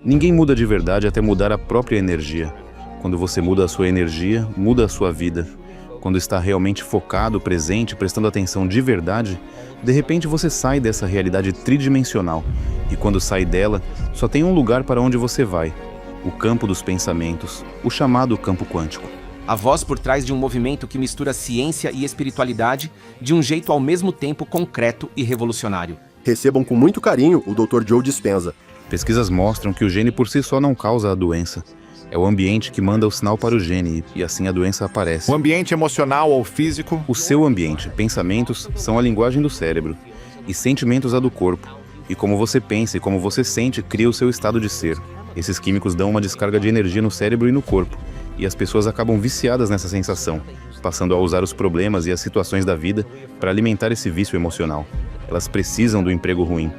Ninguém muda de verdade até mudar a própria energia. Quando você muda a sua energia, muda a sua vida. Quando está realmente focado, presente, prestando atenção de verdade, de repente você sai dessa realidade tridimensional. E quando sai dela, só tem um lugar para onde você vai: o campo dos pensamentos, o chamado campo quântico. A voz por trás de um movimento que mistura ciência e espiritualidade de um jeito ao mesmo tempo concreto e revolucionário. Recebam com muito carinho o Dr. Joe Dispenza. Pesquisas mostram que o gene por si só não causa a doença. É o ambiente que manda o sinal para o gene e assim a doença aparece. O ambiente emocional ou físico. O seu ambiente, pensamentos, são a linguagem do cérebro e sentimentos a do corpo. E como você pensa e como você sente cria o seu estado de ser. Esses químicos dão uma descarga de energia no cérebro e no corpo. E as pessoas acabam viciadas nessa sensação, passando a usar os problemas e as situações da vida para alimentar esse vício emocional. Elas precisam do emprego ruim.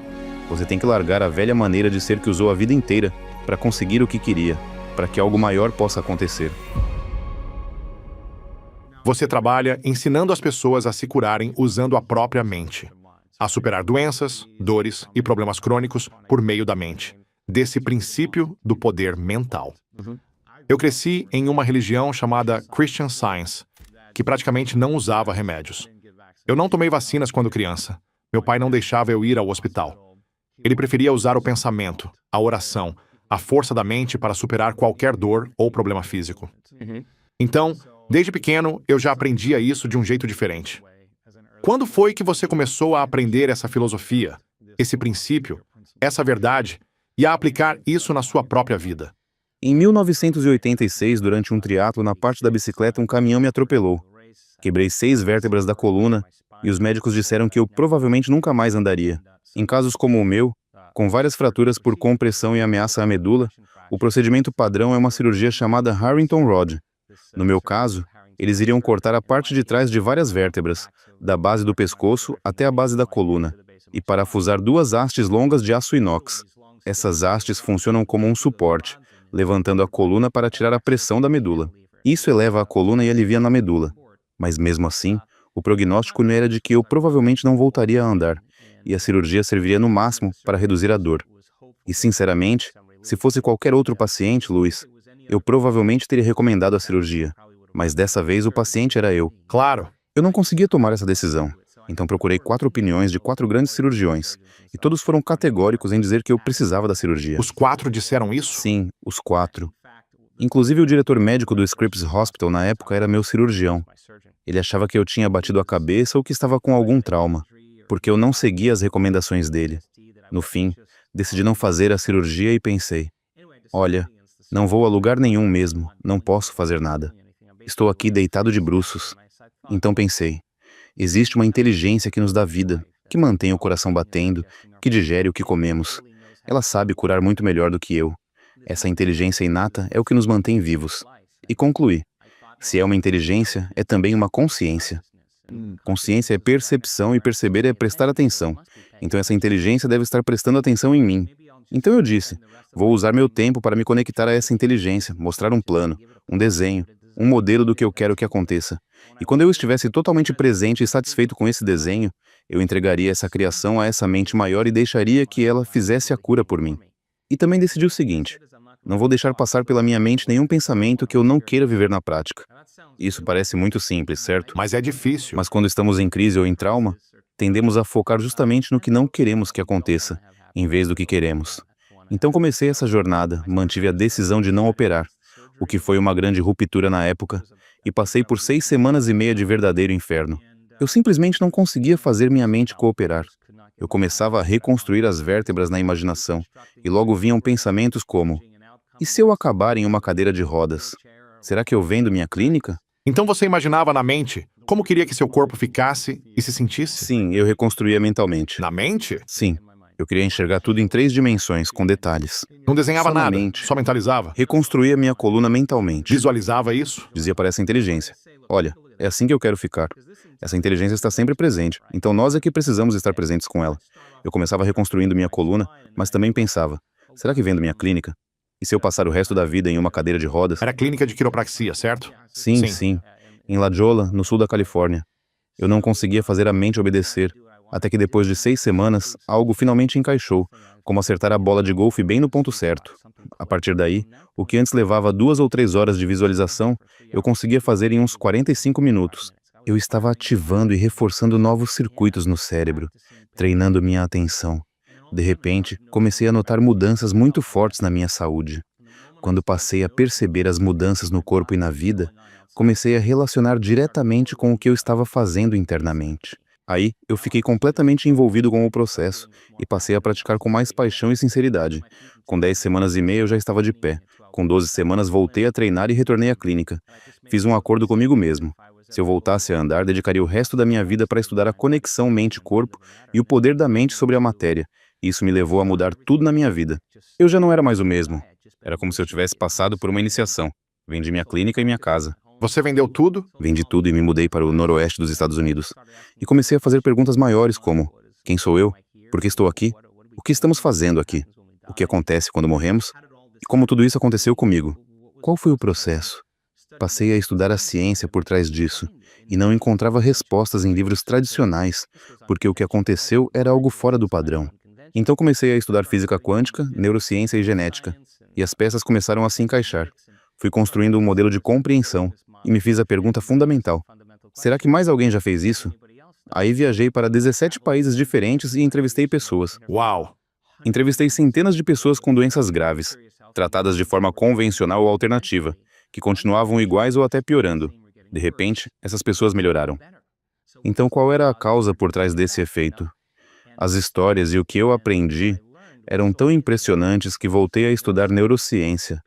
Você tem que largar a velha maneira de ser que usou a vida inteira para conseguir o que queria, para que algo maior possa acontecer. Você trabalha ensinando as pessoas a se curarem usando a própria mente, a superar doenças, dores e problemas crônicos por meio da mente, desse princípio do poder mental. Eu cresci em uma religião chamada Christian Science, que praticamente não usava remédios. Eu não tomei vacinas quando criança. Meu pai não deixava eu ir ao hospital. Ele preferia usar o pensamento, a oração, a força da mente para superar qualquer dor ou problema físico. Então, desde pequeno, eu já aprendia isso de um jeito diferente. Quando foi que você começou a aprender essa filosofia, esse princípio, essa verdade, e a aplicar isso na sua própria vida? Em 1986, durante um triatlo na parte da bicicleta, um caminhão me atropelou. Quebrei 6 vértebras da coluna e os médicos disseram que eu provavelmente nunca mais andaria. Em casos como o meu, com várias fraturas por compressão e ameaça à medula, o procedimento padrão é uma cirurgia chamada Harrington Rod. No meu caso, eles iriam cortar a parte de trás de várias vértebras, da base do pescoço até a base da coluna, e parafusar 2 hastes longas de aço inox. Essas hastes funcionam como um suporte, levantando a coluna para tirar a pressão da medula. Isso eleva a coluna e alivia na medula. Mas mesmo assim, o prognóstico era de que eu provavelmente não voltaria a andar, e a cirurgia serviria no máximo para reduzir a dor. E sinceramente, se fosse qualquer outro paciente, Luiz, eu provavelmente teria recomendado a cirurgia. Mas dessa vez o paciente era eu. Claro. Eu não conseguia tomar essa decisão. Então procurei 4 opiniões de 4 grandes cirurgiões, e todos foram categóricos em dizer que eu precisava da cirurgia. Os 4 disseram isso? Sim, os 4. Inclusive o diretor médico do Scripps Hospital na época era meu cirurgião. Ele achava que eu tinha batido a cabeça ou que estava com algum trauma, porque eu não seguia as recomendações dele. No fim, decidi não fazer a cirurgia e pensei: olha, não vou a lugar nenhum mesmo, não posso fazer nada. Estou aqui deitado de bruços. Então pensei: existe uma inteligência que nos dá vida, que mantém o coração batendo, que digere o que comemos. Ela sabe curar muito melhor do que eu. Essa inteligência inata é o que nos mantém vivos. E concluí: se é uma inteligência, é também uma consciência. Consciência é percepção e perceber é prestar atenção. Então essa inteligência deve estar prestando atenção em mim. Então eu disse: vou usar meu tempo para me conectar a essa inteligência, mostrar um plano, um desenho, um modelo do que eu quero que aconteça. E quando eu estivesse totalmente presente e satisfeito com esse desenho, eu entregaria essa criação a essa mente maior e deixaria que ela fizesse a cura por mim. E também decidi o seguinte: não vou deixar passar pela minha mente nenhum pensamento que eu não queira viver na prática. Isso parece muito simples, certo? Mas é difícil. Mas quando estamos em crise ou em trauma, tendemos a focar justamente no que não queremos que aconteça, em vez do que queremos. Então comecei essa jornada, mantive a decisão de não operar, o que foi uma grande ruptura na época, e passei por 6 semanas e meia de verdadeiro inferno. Eu simplesmente não conseguia fazer minha mente cooperar. Eu começava a reconstruir as vértebras na imaginação, e logo vinham pensamentos como: e se eu acabar em uma cadeira de rodas? Será que eu vendo minha clínica? Então você imaginava na mente como queria que seu corpo ficasse e se sentisse? Sim, eu reconstruía mentalmente. Na mente? Sim. Eu queria enxergar tudo em 3 dimensões, com detalhes. Não desenhava Só na nada, mente. só mentalizava? Reconstruía minha coluna mentalmente. Visualizava isso? Dizia para essa inteligência: olha, é assim que eu quero ficar. Essa inteligência está sempre presente, então nós é que precisamos estar presentes com ela. Eu começava reconstruindo minha coluna, mas também pensava: será que vendo minha clínica? E se eu passar o resto da vida em uma cadeira de rodas? Era clínica de quiropraxia, certo? Sim. Em La Jolla, no sul da Califórnia. Eu não conseguia fazer a mente obedecer. Até que depois de 6 semanas, algo finalmente encaixou, como acertar a bola de golfe bem no ponto certo. A partir daí, o que antes levava 2 ou 3 horas de visualização, eu conseguia fazer em uns 45 minutos. Eu estava ativando e reforçando novos circuitos no cérebro, treinando minha atenção. De repente, comecei a notar mudanças muito fortes na minha saúde. Quando passei a perceber as mudanças no corpo e na vida, comecei a relacionar diretamente com o que eu estava fazendo internamente. Aí, eu fiquei completamente envolvido com o processo e passei a praticar com mais paixão e sinceridade. Com 10 semanas e meia eu já estava de pé. Com 12 semanas voltei a treinar e retornei à clínica. Fiz um acordo comigo mesmo. Se eu voltasse a andar, dedicaria o resto da minha vida para estudar a conexão mente-corpo e o poder da mente sobre a matéria. Isso me levou a mudar tudo na minha vida. Eu já não era mais o mesmo. Era como se eu tivesse passado por uma iniciação. Vendi minha clínica e minha casa. Você vendeu tudo? Vendi tudo e me mudei para o noroeste dos Estados Unidos. E comecei a fazer perguntas maiores como: quem sou eu? Por que estou aqui? O que estamos fazendo aqui? O que acontece quando morremos? E como tudo isso aconteceu comigo? Qual foi o processo? Passei a estudar a ciência por trás disso e não encontrava respostas em livros tradicionais, porque o que aconteceu era algo fora do padrão. Então comecei a estudar física quântica, neurociência e genética, e as peças começaram a se encaixar. Fui construindo um modelo de compreensão e me fiz a pergunta fundamental: será que mais alguém já fez isso? Aí viajei para 17 países diferentes e entrevistei pessoas. Uau! Entrevistei centenas de pessoas com doenças graves, tratadas de forma convencional ou alternativa, que continuavam iguais ou até piorando. De repente, essas pessoas melhoraram. Então, qual era a causa por trás desse efeito? As histórias e o que eu aprendi eram tão impressionantes que voltei a estudar neurociência,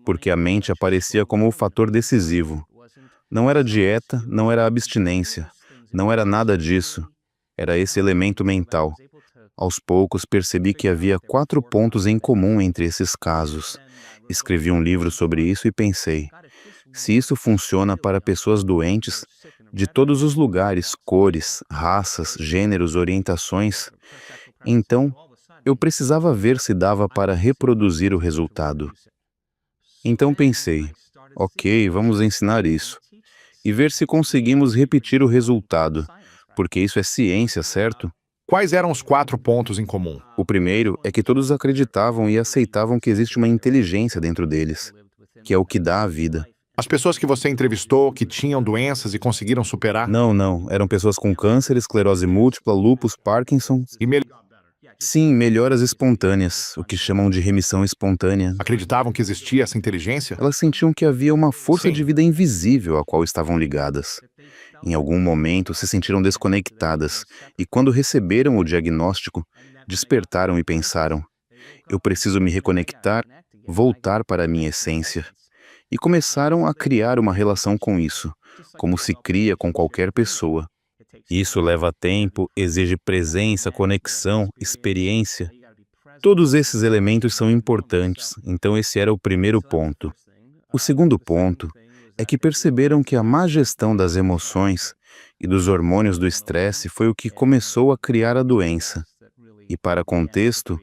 porque a mente aparecia como o fator decisivo. Não era dieta, não era abstinência, não era nada disso. Era esse elemento mental. Aos poucos percebi que havia 4 pontos em comum entre esses casos. Escrevi um livro sobre isso e pensei: se isso funciona para pessoas doentes, de todos os lugares, cores, raças, gêneros, orientações, então eu precisava ver se dava para reproduzir o resultado. Então pensei: ok, vamos ensinar isso e ver se conseguimos repetir o resultado, porque isso é ciência, certo? Quais eram os 4 pontos em comum? O primeiro é que todos acreditavam e aceitavam que existe uma inteligência dentro deles, que é o que dá a vida. As pessoas que você entrevistou que tinham doenças e conseguiram superar? Não, eram pessoas com câncer, esclerose múltipla, lúpus, Parkinson. E Sim, melhoras espontâneas, o que chamam de remissão espontânea. acreditavam que existia essa inteligência? Elas sentiam que havia uma força Sim. de vida invisível à qual estavam ligadas. Em algum momento se sentiram desconectadas e, quando receberam o diagnóstico, despertaram e pensaram: eu preciso me reconectar, voltar para a minha essência. E começaram a criar uma relação com isso, como se cria com qualquer pessoa. Isso leva tempo, exige presença, conexão, experiência. Todos esses elementos são importantes, então esse era o primeiro ponto. O segundo ponto é que perceberam que a má gestão das emoções e dos hormônios do estresse foi o que começou a criar a doença. E para contexto,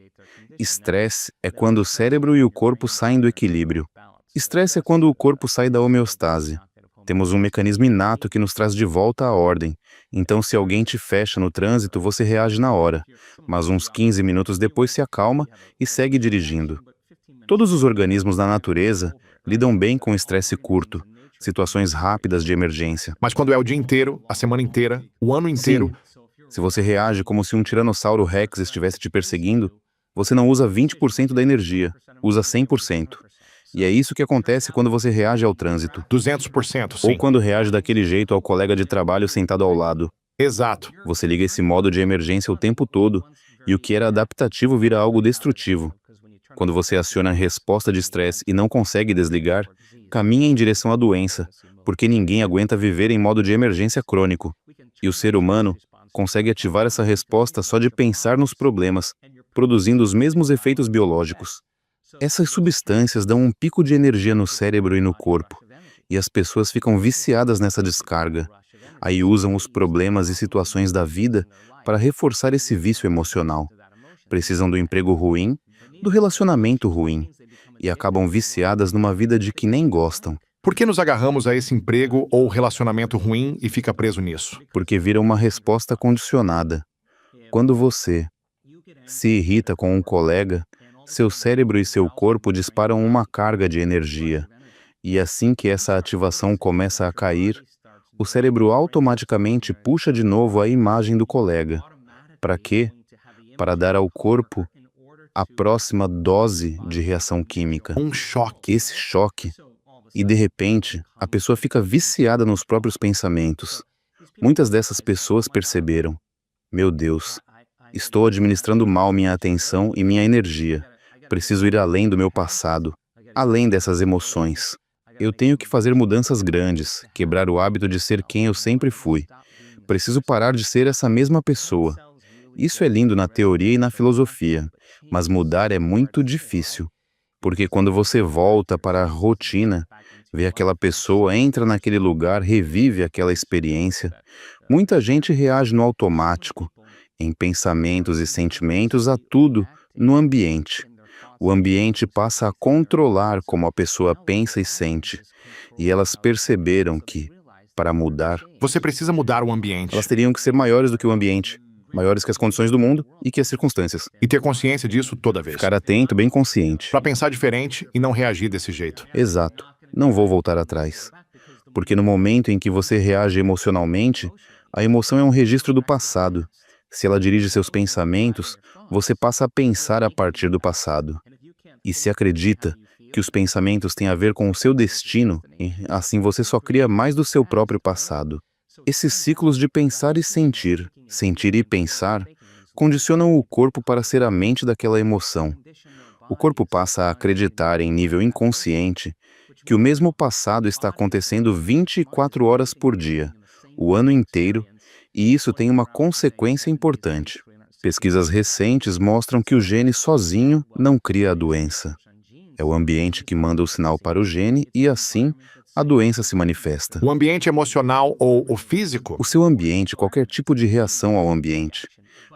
estresse é quando o cérebro e o corpo saem do equilíbrio. Estresse é quando o corpo sai da homeostase. Temos um mecanismo inato que nos traz de volta à ordem. Então, se alguém te fecha no trânsito, você reage na hora, mas uns 15 minutos depois se acalma e segue dirigindo. Todos os organismos na natureza lidam bem com estresse curto, situações rápidas de emergência. Mas quando é o dia inteiro, a semana inteira, o ano inteiro, Se você reage como se um tiranossauro rex estivesse te perseguindo, você não usa 20% da energia, usa 100%. E é isso que acontece quando você reage ao trânsito. 200%, sim. Ou quando reage daquele jeito ao colega de trabalho sentado ao lado. Exato. Você liga esse modo de emergência o tempo todo, e o que era adaptativo vira algo destrutivo. Quando você aciona a resposta de estresse e não consegue desligar, caminha em direção à doença, porque ninguém aguenta viver em modo de emergência crônico. E o ser humano consegue ativar essa resposta só de pensar nos problemas, produzindo os mesmos efeitos biológicos. Essas substâncias dão um pico de energia no cérebro e no corpo, e as pessoas ficam viciadas nessa descarga. Aí usam os problemas e situações da vida para reforçar esse vício emocional. Precisam do emprego ruim, do relacionamento ruim, e acabam viciadas numa vida de que nem gostam, Por que nos agarramos a esse emprego ou relacionamento ruim e fica preso nisso? porque vira uma resposta condicionada. Quando você se irrita com um colega, seu cérebro e seu corpo disparam uma carga de energia. E assim que essa ativação começa a cair, o cérebro automaticamente puxa de novo a imagem do colega. Para quê? Para dar ao corpo a próxima dose de reação química. Um choque. Esse choque, e de repente, a pessoa fica viciada nos próprios pensamentos. Muitas dessas pessoas perceberam: meu Deus, estou administrando mal minha atenção e minha energia. Preciso ir além do meu passado, além dessas emoções. Eu tenho que fazer mudanças grandes, quebrar o hábito de ser quem eu sempre fui. Preciso parar de ser essa mesma pessoa. Isso é lindo na teoria e na filosofia, mas mudar é muito difícil. Porque quando você volta para a rotina, vê aquela pessoa, entra naquele lugar, revive aquela experiência, muita gente reage no automático, em pensamentos e sentimentos, a tudo no ambiente. O ambiente passa a controlar como a pessoa pensa e sente. E elas perceberam que, para mudar, Você precisa mudar o ambiente elas teriam que ser maiores do que o ambiente, maiores que as condições do mundo e que as circunstâncias. e ter consciência disso toda vez. Ficar atento, bem consciente. Para pensar diferente e não reagir desse jeito. Exato. Não vou voltar atrás. Porque no momento em que você reage emocionalmente, a emoção é um registro do passado. Se ela dirige seus pensamentos, você passa a pensar a partir do passado. E se acredita que os pensamentos têm a ver com o seu destino, e assim você só cria mais do seu próprio passado. Esses ciclos de pensar e sentir e pensar, condicionam o corpo para ser a mente daquela emoção. O corpo passa a acreditar em nível inconsciente que o mesmo passado está acontecendo 24 horas por dia, o ano inteiro, e isso tem uma consequência importante. Pesquisas recentes mostram que o gene sozinho não cria a doença. É o ambiente que manda o sinal para o gene e, assim, a doença se manifesta. O ambiente emocional ou o físico? O seu ambiente, qualquer tipo de reação ao ambiente.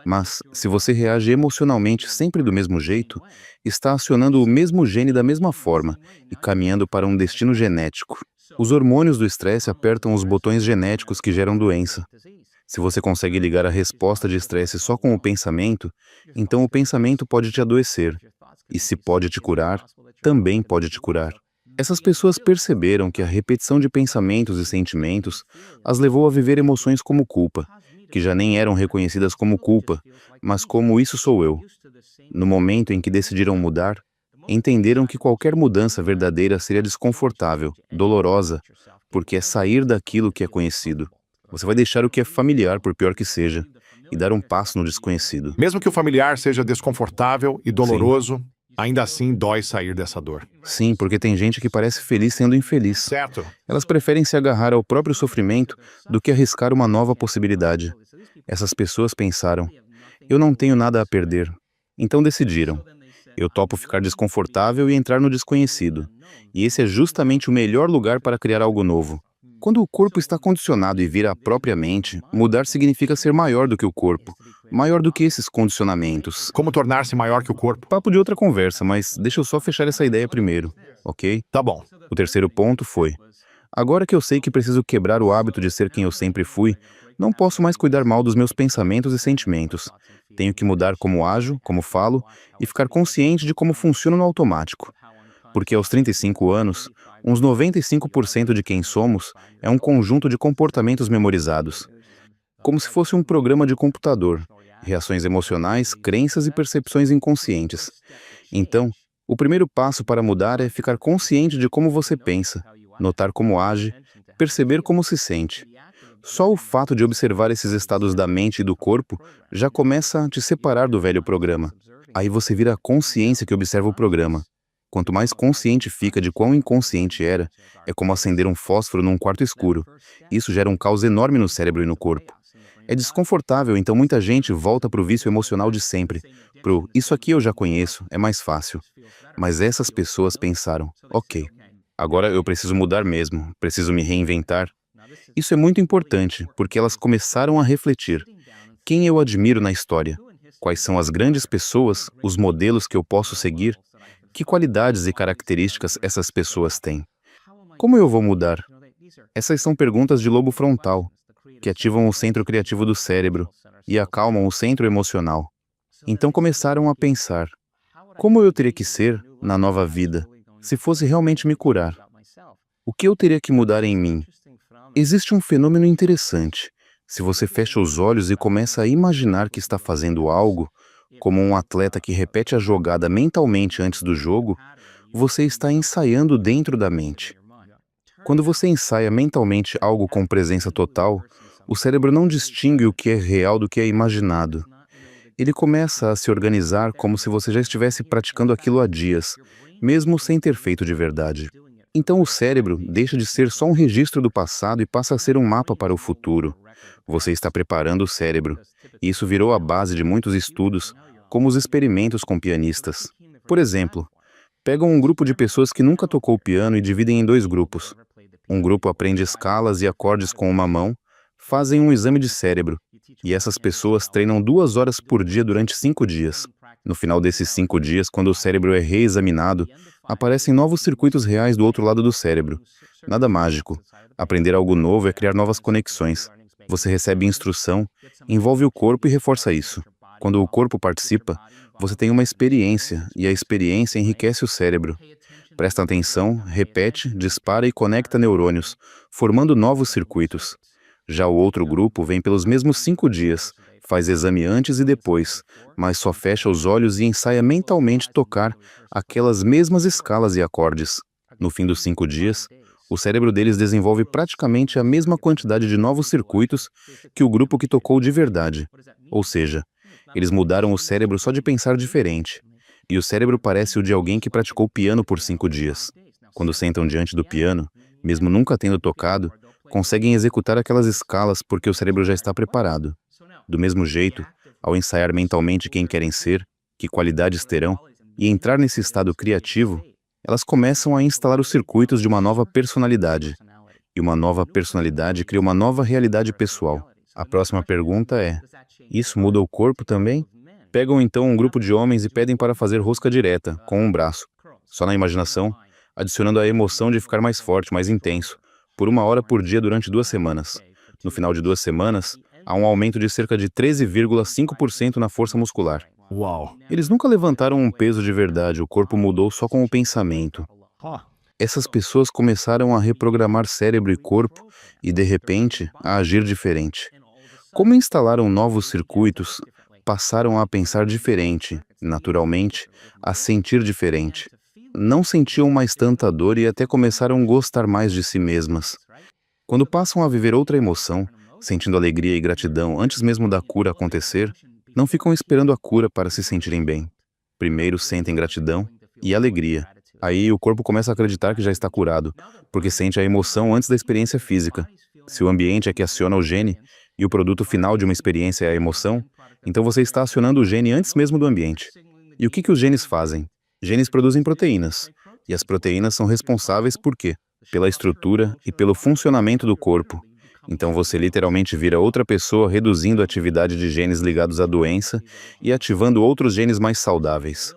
Mas, se você reage emocionalmente sempre do mesmo jeito, está acionando o mesmo gene da mesma forma e caminhando para um destino genético. Os hormônios do estresse apertam os botões genéticos que geram doença. Se você consegue ligar a resposta de estresse só com o pensamento, então o pensamento pode te adoecer. E se pode te curar, também pode te curar. Essas pessoas perceberam que a repetição de pensamentos e sentimentos as levou a viver emoções como culpa, que já nem eram reconhecidas como culpa, mas como isso sou eu. No momento em que decidiram mudar, entenderam que qualquer mudança verdadeira seria desconfortável, dolorosa, porque é sair daquilo que é conhecido. Você vai deixar o que é familiar, por pior que seja, e dar um passo no desconhecido. Mesmo que o familiar seja desconfortável e doloroso, ainda assim dói sair dessa dor. Sim, porque tem gente que parece feliz sendo infeliz. Certo? Elas preferem se agarrar ao próprio sofrimento do que arriscar uma nova possibilidade. Essas pessoas pensaram: eu não tenho nada a perder. Então decidiram: eu topo ficar desconfortável e entrar no desconhecido. E esse é justamente o melhor lugar para criar algo novo. Quando o corpo está condicionado e vira a própria mente, mudar significa ser maior do que o corpo, maior do que esses condicionamentos. Como tornar-se maior que o corpo? Papo de outra conversa, mas deixa eu só fechar essa ideia primeiro, ok? Tá bom. O terceiro ponto foi: agora que eu sei que preciso quebrar o hábito de ser quem eu sempre fui, não posso mais cuidar mal dos meus pensamentos e sentimentos. Tenho que mudar como ajo, como falo, e ficar consciente de como funciona no automático. Porque aos 35 anos, uns 95% de quem somos é um conjunto de comportamentos memorizados. Como se fosse um programa de computador, reações emocionais, crenças e percepções inconscientes. Então, o primeiro passo para mudar é ficar consciente de como você pensa, notar como age, perceber como se sente. Só o fato de observar esses estados da mente e do corpo já começa a te separar do velho programa. Aí você vira a consciência que observa o programa. Quanto mais consciente fica de quão inconsciente era, é como acender um fósforo num quarto escuro. Isso gera um caos enorme no cérebro e no corpo. É desconfortável, então muita gente volta para o vício emocional de sempre. Pro isso aqui eu já conheço, é mais fácil. Mas essas pessoas pensaram: ok, agora eu preciso mudar mesmo, preciso me reinventar. Isso é muito importante, porque elas começaram a refletir: quem eu admiro na história? Quais são as grandes pessoas, os modelos que eu posso seguir? Que qualidades e características essas pessoas têm? Como eu vou mudar? Essas são perguntas de lobo frontal. que ativam o centro criativo do cérebro e acalmam o centro emocional. Então começaram a pensar: como eu teria que ser, na nova vida, se fosse realmente me curar? O que eu teria que mudar em mim? Existe um fenômeno interessante. Se você fecha os olhos e começa a imaginar que está fazendo algo, como um atleta que repete a jogada mentalmente antes do jogo, você está ensaiando dentro da mente. Quando você ensaia mentalmente algo com presença total, o cérebro não distingue o que é real do que é imaginado. Ele começa a se organizar como se você já estivesse praticando aquilo há dias, mesmo sem ter feito de verdade. Então o cérebro deixa de ser só um registro do passado e passa a ser um mapa para o futuro. Você está preparando o cérebro. E isso virou a base de muitos estudos, como os experimentos com pianistas. Por exemplo, pegam um grupo de pessoas que nunca tocou piano e dividem em 2 grupos. Um grupo aprende escalas e acordes com uma mão, fazem um exame de cérebro, e essas pessoas treinam 2 horas por dia durante 5 dias. No final desses 5 dias, quando o cérebro é reexaminado, aparecem novos circuitos reais do outro lado do cérebro. Nada mágico. Aprender algo novo é criar novas conexões. Você recebe instrução, envolve o corpo e reforça isso. Quando o corpo participa, você tem uma experiência, e a experiência enriquece o cérebro. Presta atenção, repete, dispara e conecta neurônios, formando novos circuitos. Já o outro grupo vem pelos mesmos 5 dias, faz exame antes e depois, mas só fecha os olhos e ensaia mentalmente tocar aquelas mesmas escalas e acordes. No fim dos 5 dias, o cérebro deles desenvolve praticamente a mesma quantidade de novos circuitos que o grupo que tocou de verdade. Ou seja, eles mudaram o cérebro só de pensar diferente. E o cérebro parece o de alguém que praticou piano por 5 dias. Quando sentam diante do piano, mesmo nunca tendo tocado, conseguem executar aquelas escalas porque o cérebro já está preparado. Do mesmo jeito, ao ensaiar mentalmente quem querem ser, que qualidades terão, e entrar nesse estado criativo, elas começam a instalar os circuitos de uma nova personalidade. E uma nova personalidade cria uma nova realidade pessoal. A próxima pergunta é: isso muda o corpo também? Pegam então um grupo de homens e pedem para fazer rosca direta, com um braço, só na imaginação, adicionando a emoção de ficar mais forte, mais intenso, por 1 hora por dia durante 2 semanas. No final de 2 semanas, há um aumento de cerca de 13,5% na força muscular. Uau! Eles nunca levantaram um peso de verdade, o corpo mudou só com o pensamento. Essas pessoas começaram a reprogramar cérebro e corpo e, de repente, a agir diferente. Como instalaram novos circuitos, passaram a pensar diferente, naturalmente, a sentir diferente. Não sentiam mais tanta dor e até começaram a gostar mais de si mesmas. Quando passam a viver outra emoção, sentindo alegria e gratidão antes mesmo da cura acontecer, não ficam esperando a cura para se sentirem bem. Primeiro sentem gratidão e alegria. Aí o corpo começa a acreditar que já está curado, porque sente a emoção antes da experiência física. Se o ambiente é que aciona o gene, e o produto final de uma experiência é a emoção, então você está acionando o gene antes mesmo do ambiente. E o que os genes fazem? Genes produzem proteínas. E as proteínas são responsáveis por quê? Pela estrutura e pelo funcionamento do corpo. Então você literalmente vira outra pessoa reduzindo a atividade de genes ligados à doença e ativando outros genes mais saudáveis.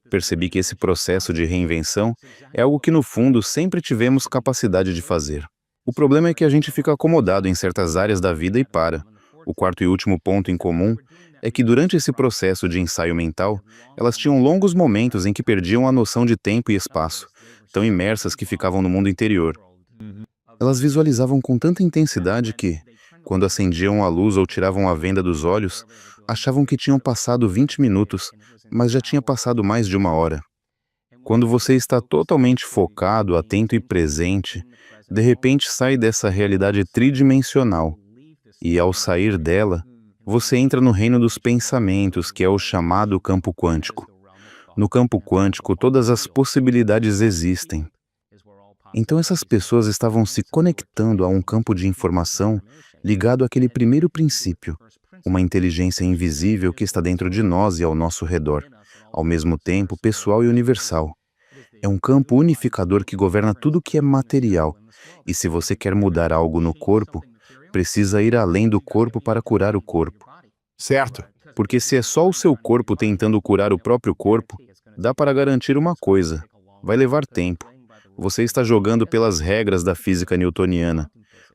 Percebi que esse processo de reinvenção é algo que no fundo sempre tivemos capacidade de fazer. O problema é que a gente fica acomodado em certas áreas da vida e para. O quarto e último ponto em comum é que durante esse processo de ensaio mental, elas tinham longos momentos em que perdiam a noção de tempo e espaço, tão imersas que ficavam no mundo interior. Elas visualizavam com tanta intensidade que, quando acendiam a luz ou tiravam a venda dos olhos, achavam que tinham passado 20 minutos, mas já tinha passado mais de 1 hora. Quando você está totalmente focado, atento e presente, de repente sai dessa realidade tridimensional. E ao sair dela, você entra no reino dos pensamentos, que é o chamado campo quântico. No campo quântico, todas as possibilidades existem. Então essas pessoas estavam se conectando a um campo de informação ligado àquele primeiro princípio, uma inteligência invisível que está dentro de nós e ao nosso redor, ao mesmo tempo pessoal e universal. É um campo unificador que governa tudo que é material. E se você quer mudar algo no corpo, precisa ir além do corpo para curar o corpo. Certo. Porque se é só o seu corpo tentando curar o próprio corpo, dá para garantir uma coisa: vai levar tempo. Você está jogando pelas regras da física newtoniana.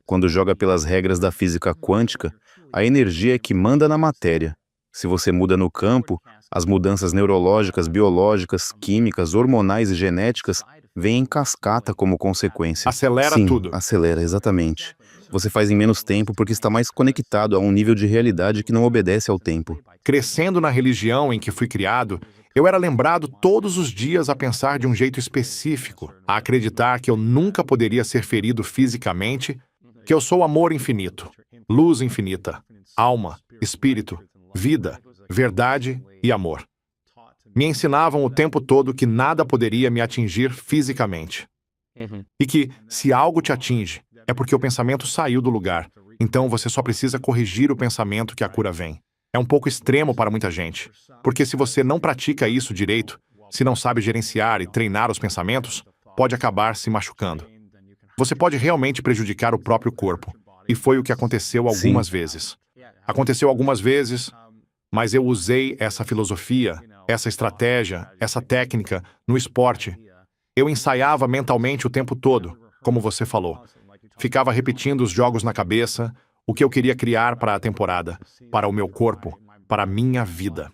Quando joga pelas regras da física quântica, a energia é que manda na matéria. Se você muda no campo, as mudanças neurológicas, biológicas, químicas, hormonais e genéticas vêm em cascata como consequência. Acelera Sim, tudo. acelera, exatamente. Você faz em menos tempo porque está mais conectado a um nível de realidade que não obedece ao tempo. Crescendo na religião em que fui criado, eu era lembrado todos os dias a pensar de um jeito específico, a acreditar que eu nunca poderia ser ferido fisicamente, que eu sou amor infinito, luz infinita, alma, espírito, vida, verdade e amor. Me ensinavam o tempo todo que nada poderia me atingir fisicamente. E que, se algo te atinge, é porque o pensamento saiu do lugar. Então você só precisa corrigir o pensamento que a cura vem. É um pouco extremo para muita gente, porque se você não pratica isso direito, se não sabe gerenciar e treinar os pensamentos, pode acabar se machucando. Você pode realmente prejudicar o próprio corpo. E foi o que aconteceu algumas vezes. Aconteceu algumas vezes, mas eu usei essa filosofia, essa estratégia, essa técnica no esporte. Eu ensaiava mentalmente o tempo todo, como você falou. Ficava repetindo os jogos na cabeça, o que eu queria criar para a temporada, para o meu corpo, para a minha vida.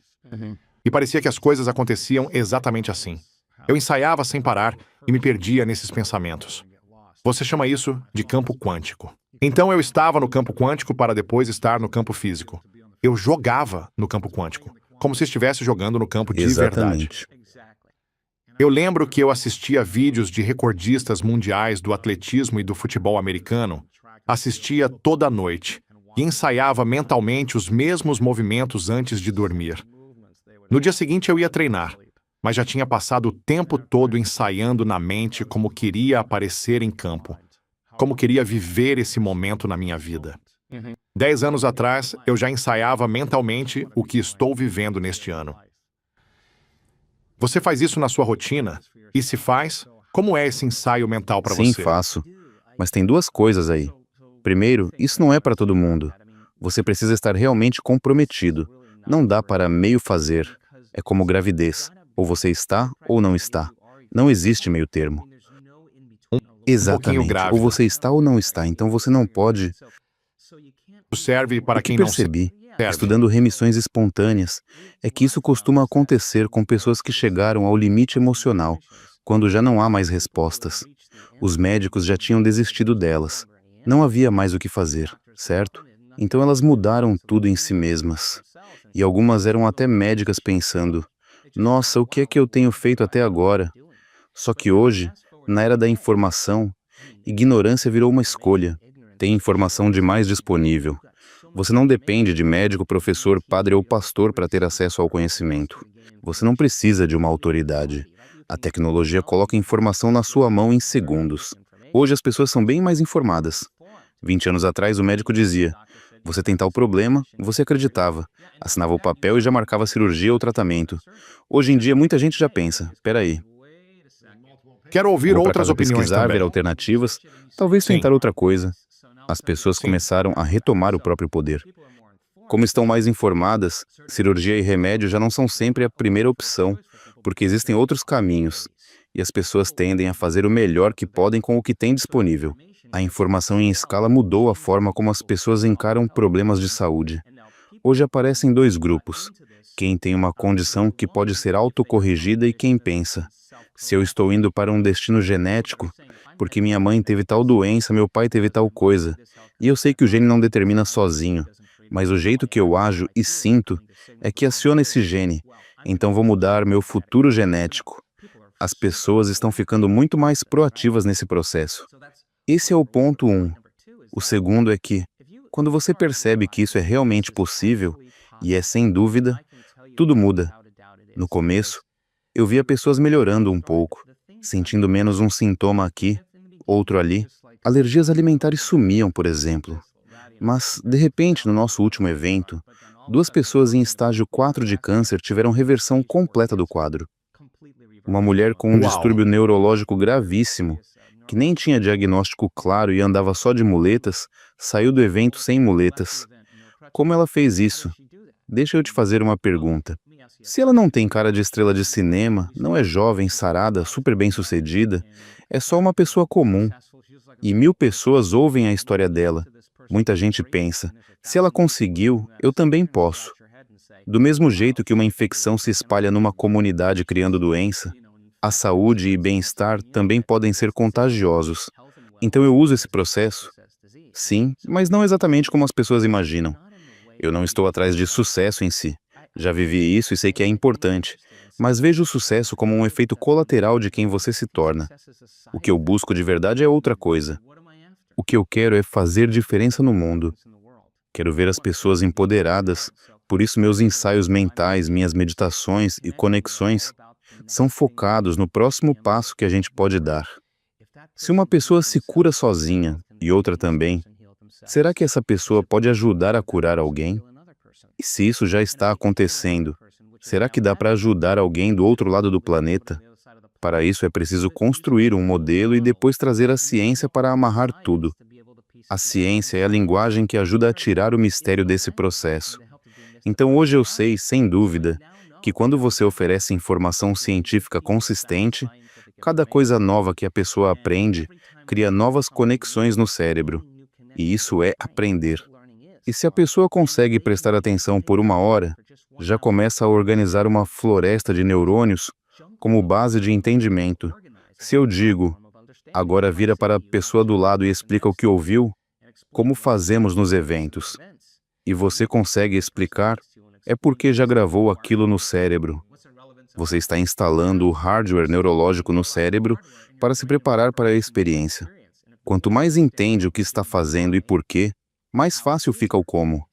E parecia que as coisas aconteciam exatamente assim. Eu ensaiava sem parar e me perdia nesses pensamentos. Você chama isso de campo quântico. Então eu estava no campo quântico para depois estar no campo físico. Eu jogava no campo quântico, como se estivesse jogando no campo de verdade. Exatamente. Eu lembro que eu assistia vídeos de recordistas mundiais do atletismo e do futebol americano, assistia toda noite e ensaiava mentalmente os mesmos movimentos antes de dormir. No dia seguinte eu ia treinar, mas já tinha passado o tempo todo ensaiando na mente como queria aparecer em campo, como queria viver esse momento na minha vida. 10 anos atrás, eu já ensaiava mentalmente o que estou vivendo neste ano. Você faz isso na sua rotina? E se faz, como é esse ensaio mental para Sim, você? faço. Mas tem duas coisas aí. Primeiro, isso não é para todo mundo. Você precisa estar realmente comprometido. Não dá para meio fazer. É como gravidez. Ou você está ou não está. Não existe meio termo. Exatamente. grávida. Ou você está ou não está. Então você não pode... Serve para O que quem não serve. percebi, estudando remissões espontâneas, é que isso costuma acontecer com pessoas que chegaram ao limite emocional, quando já não há mais respostas. Os médicos já tinham desistido delas. Não havia mais o que fazer, certo? Então elas mudaram tudo em si mesmas. E algumas eram até médicas pensando, nossa, o que é que eu tenho feito até agora? Só que hoje, na era da informação, ignorância virou uma escolha. Tem informação demais disponível. Você não depende de médico, professor, padre ou pastor para ter acesso ao conhecimento. Você não precisa de uma autoridade. A tecnologia coloca informação na sua mão em segundos. Hoje as pessoas são bem mais informadas. 20 anos atrás o médico dizia, você tem tal problema, você acreditava. Assinava o papel e já marcava a cirurgia ou tratamento. Hoje em dia muita gente já pensa, peraí, Quero ouvir vou para outras casa opiniões pesquisar, também. ver alternativas, talvez Sim. tentar outra coisa. As pessoas começaram a retomar o próprio poder. Como estão mais informadas, cirurgia e remédio já não são sempre a primeira opção, porque existem outros caminhos, e as pessoas tendem a fazer o melhor que podem com o que têm disponível. A informação em escala mudou a forma como as pessoas encaram problemas de saúde. Hoje aparecem dois grupos. Quem tem uma condição que pode ser autocorrigida e quem pensa, se eu estou indo para um destino genético, porque minha mãe teve tal doença, meu pai teve tal coisa. E eu sei que o gene não determina sozinho, mas o jeito que eu ajo e sinto é que aciona esse gene. Então vou mudar meu futuro genético. As pessoas estão ficando muito mais proativas nesse processo. Esse é o ponto 1. O segundo é que, quando você percebe que isso é realmente possível, e é sem dúvida, tudo muda. No começo, eu via pessoas melhorando um pouco, sentindo menos um sintoma aqui, outro ali. Alergias alimentares sumiam, por exemplo. Mas, de repente, no nosso último evento, 2 pessoas em estágio 4 de câncer tiveram reversão completa do quadro. Uma mulher com um Uau. distúrbio neurológico gravíssimo, que nem tinha diagnóstico claro e andava só de muletas, saiu do evento sem muletas. Como ela fez isso? Deixa eu te fazer uma pergunta. Se ela não tem cara de estrela de cinema, não é jovem, sarada, super bem-sucedida, é só uma pessoa comum. e 1000 pessoas ouvem a história dela. Muita gente pensa, se ela conseguiu, eu também posso. Do mesmo jeito que uma infecção se espalha numa comunidade criando doença, a saúde e bem-estar também podem ser contagiosos. Então eu uso esse processo? Sim, mas não exatamente como as pessoas imaginam. Eu não estou atrás de sucesso em si. Já vivi isso e sei que é importante. Mas vejo o sucesso como um efeito colateral de quem você se torna. O que eu busco de verdade é outra coisa. O que eu quero é fazer diferença no mundo. Quero ver as pessoas empoderadas. Por isso meus ensaios mentais, minhas meditações e conexões são focados no próximo passo que a gente pode dar. Se uma pessoa se cura sozinha e outra também, será que essa pessoa pode ajudar a curar alguém? E se isso já está acontecendo, será que dá para ajudar alguém do outro lado do planeta? Para isso é preciso construir um modelo e depois trazer a ciência para amarrar tudo. A ciência é a linguagem que ajuda a tirar o mistério desse processo. Então hoje eu sei, sem dúvida, que quando você oferece informação científica consistente, cada coisa nova que a pessoa aprende cria novas conexões no cérebro. E isso é aprender. E se a pessoa consegue prestar atenção por 1 hora, já começa a organizar uma floresta de neurônios como base de entendimento. Se eu digo, agora vira para a pessoa do lado e explica o que ouviu, como fazemos nos eventos, e você consegue explicar, é porque já gravou aquilo no cérebro. Você está instalando o hardware neurológico no cérebro para se preparar para a experiência. Quanto mais entende o que está fazendo e por quê, mais fácil fica o como.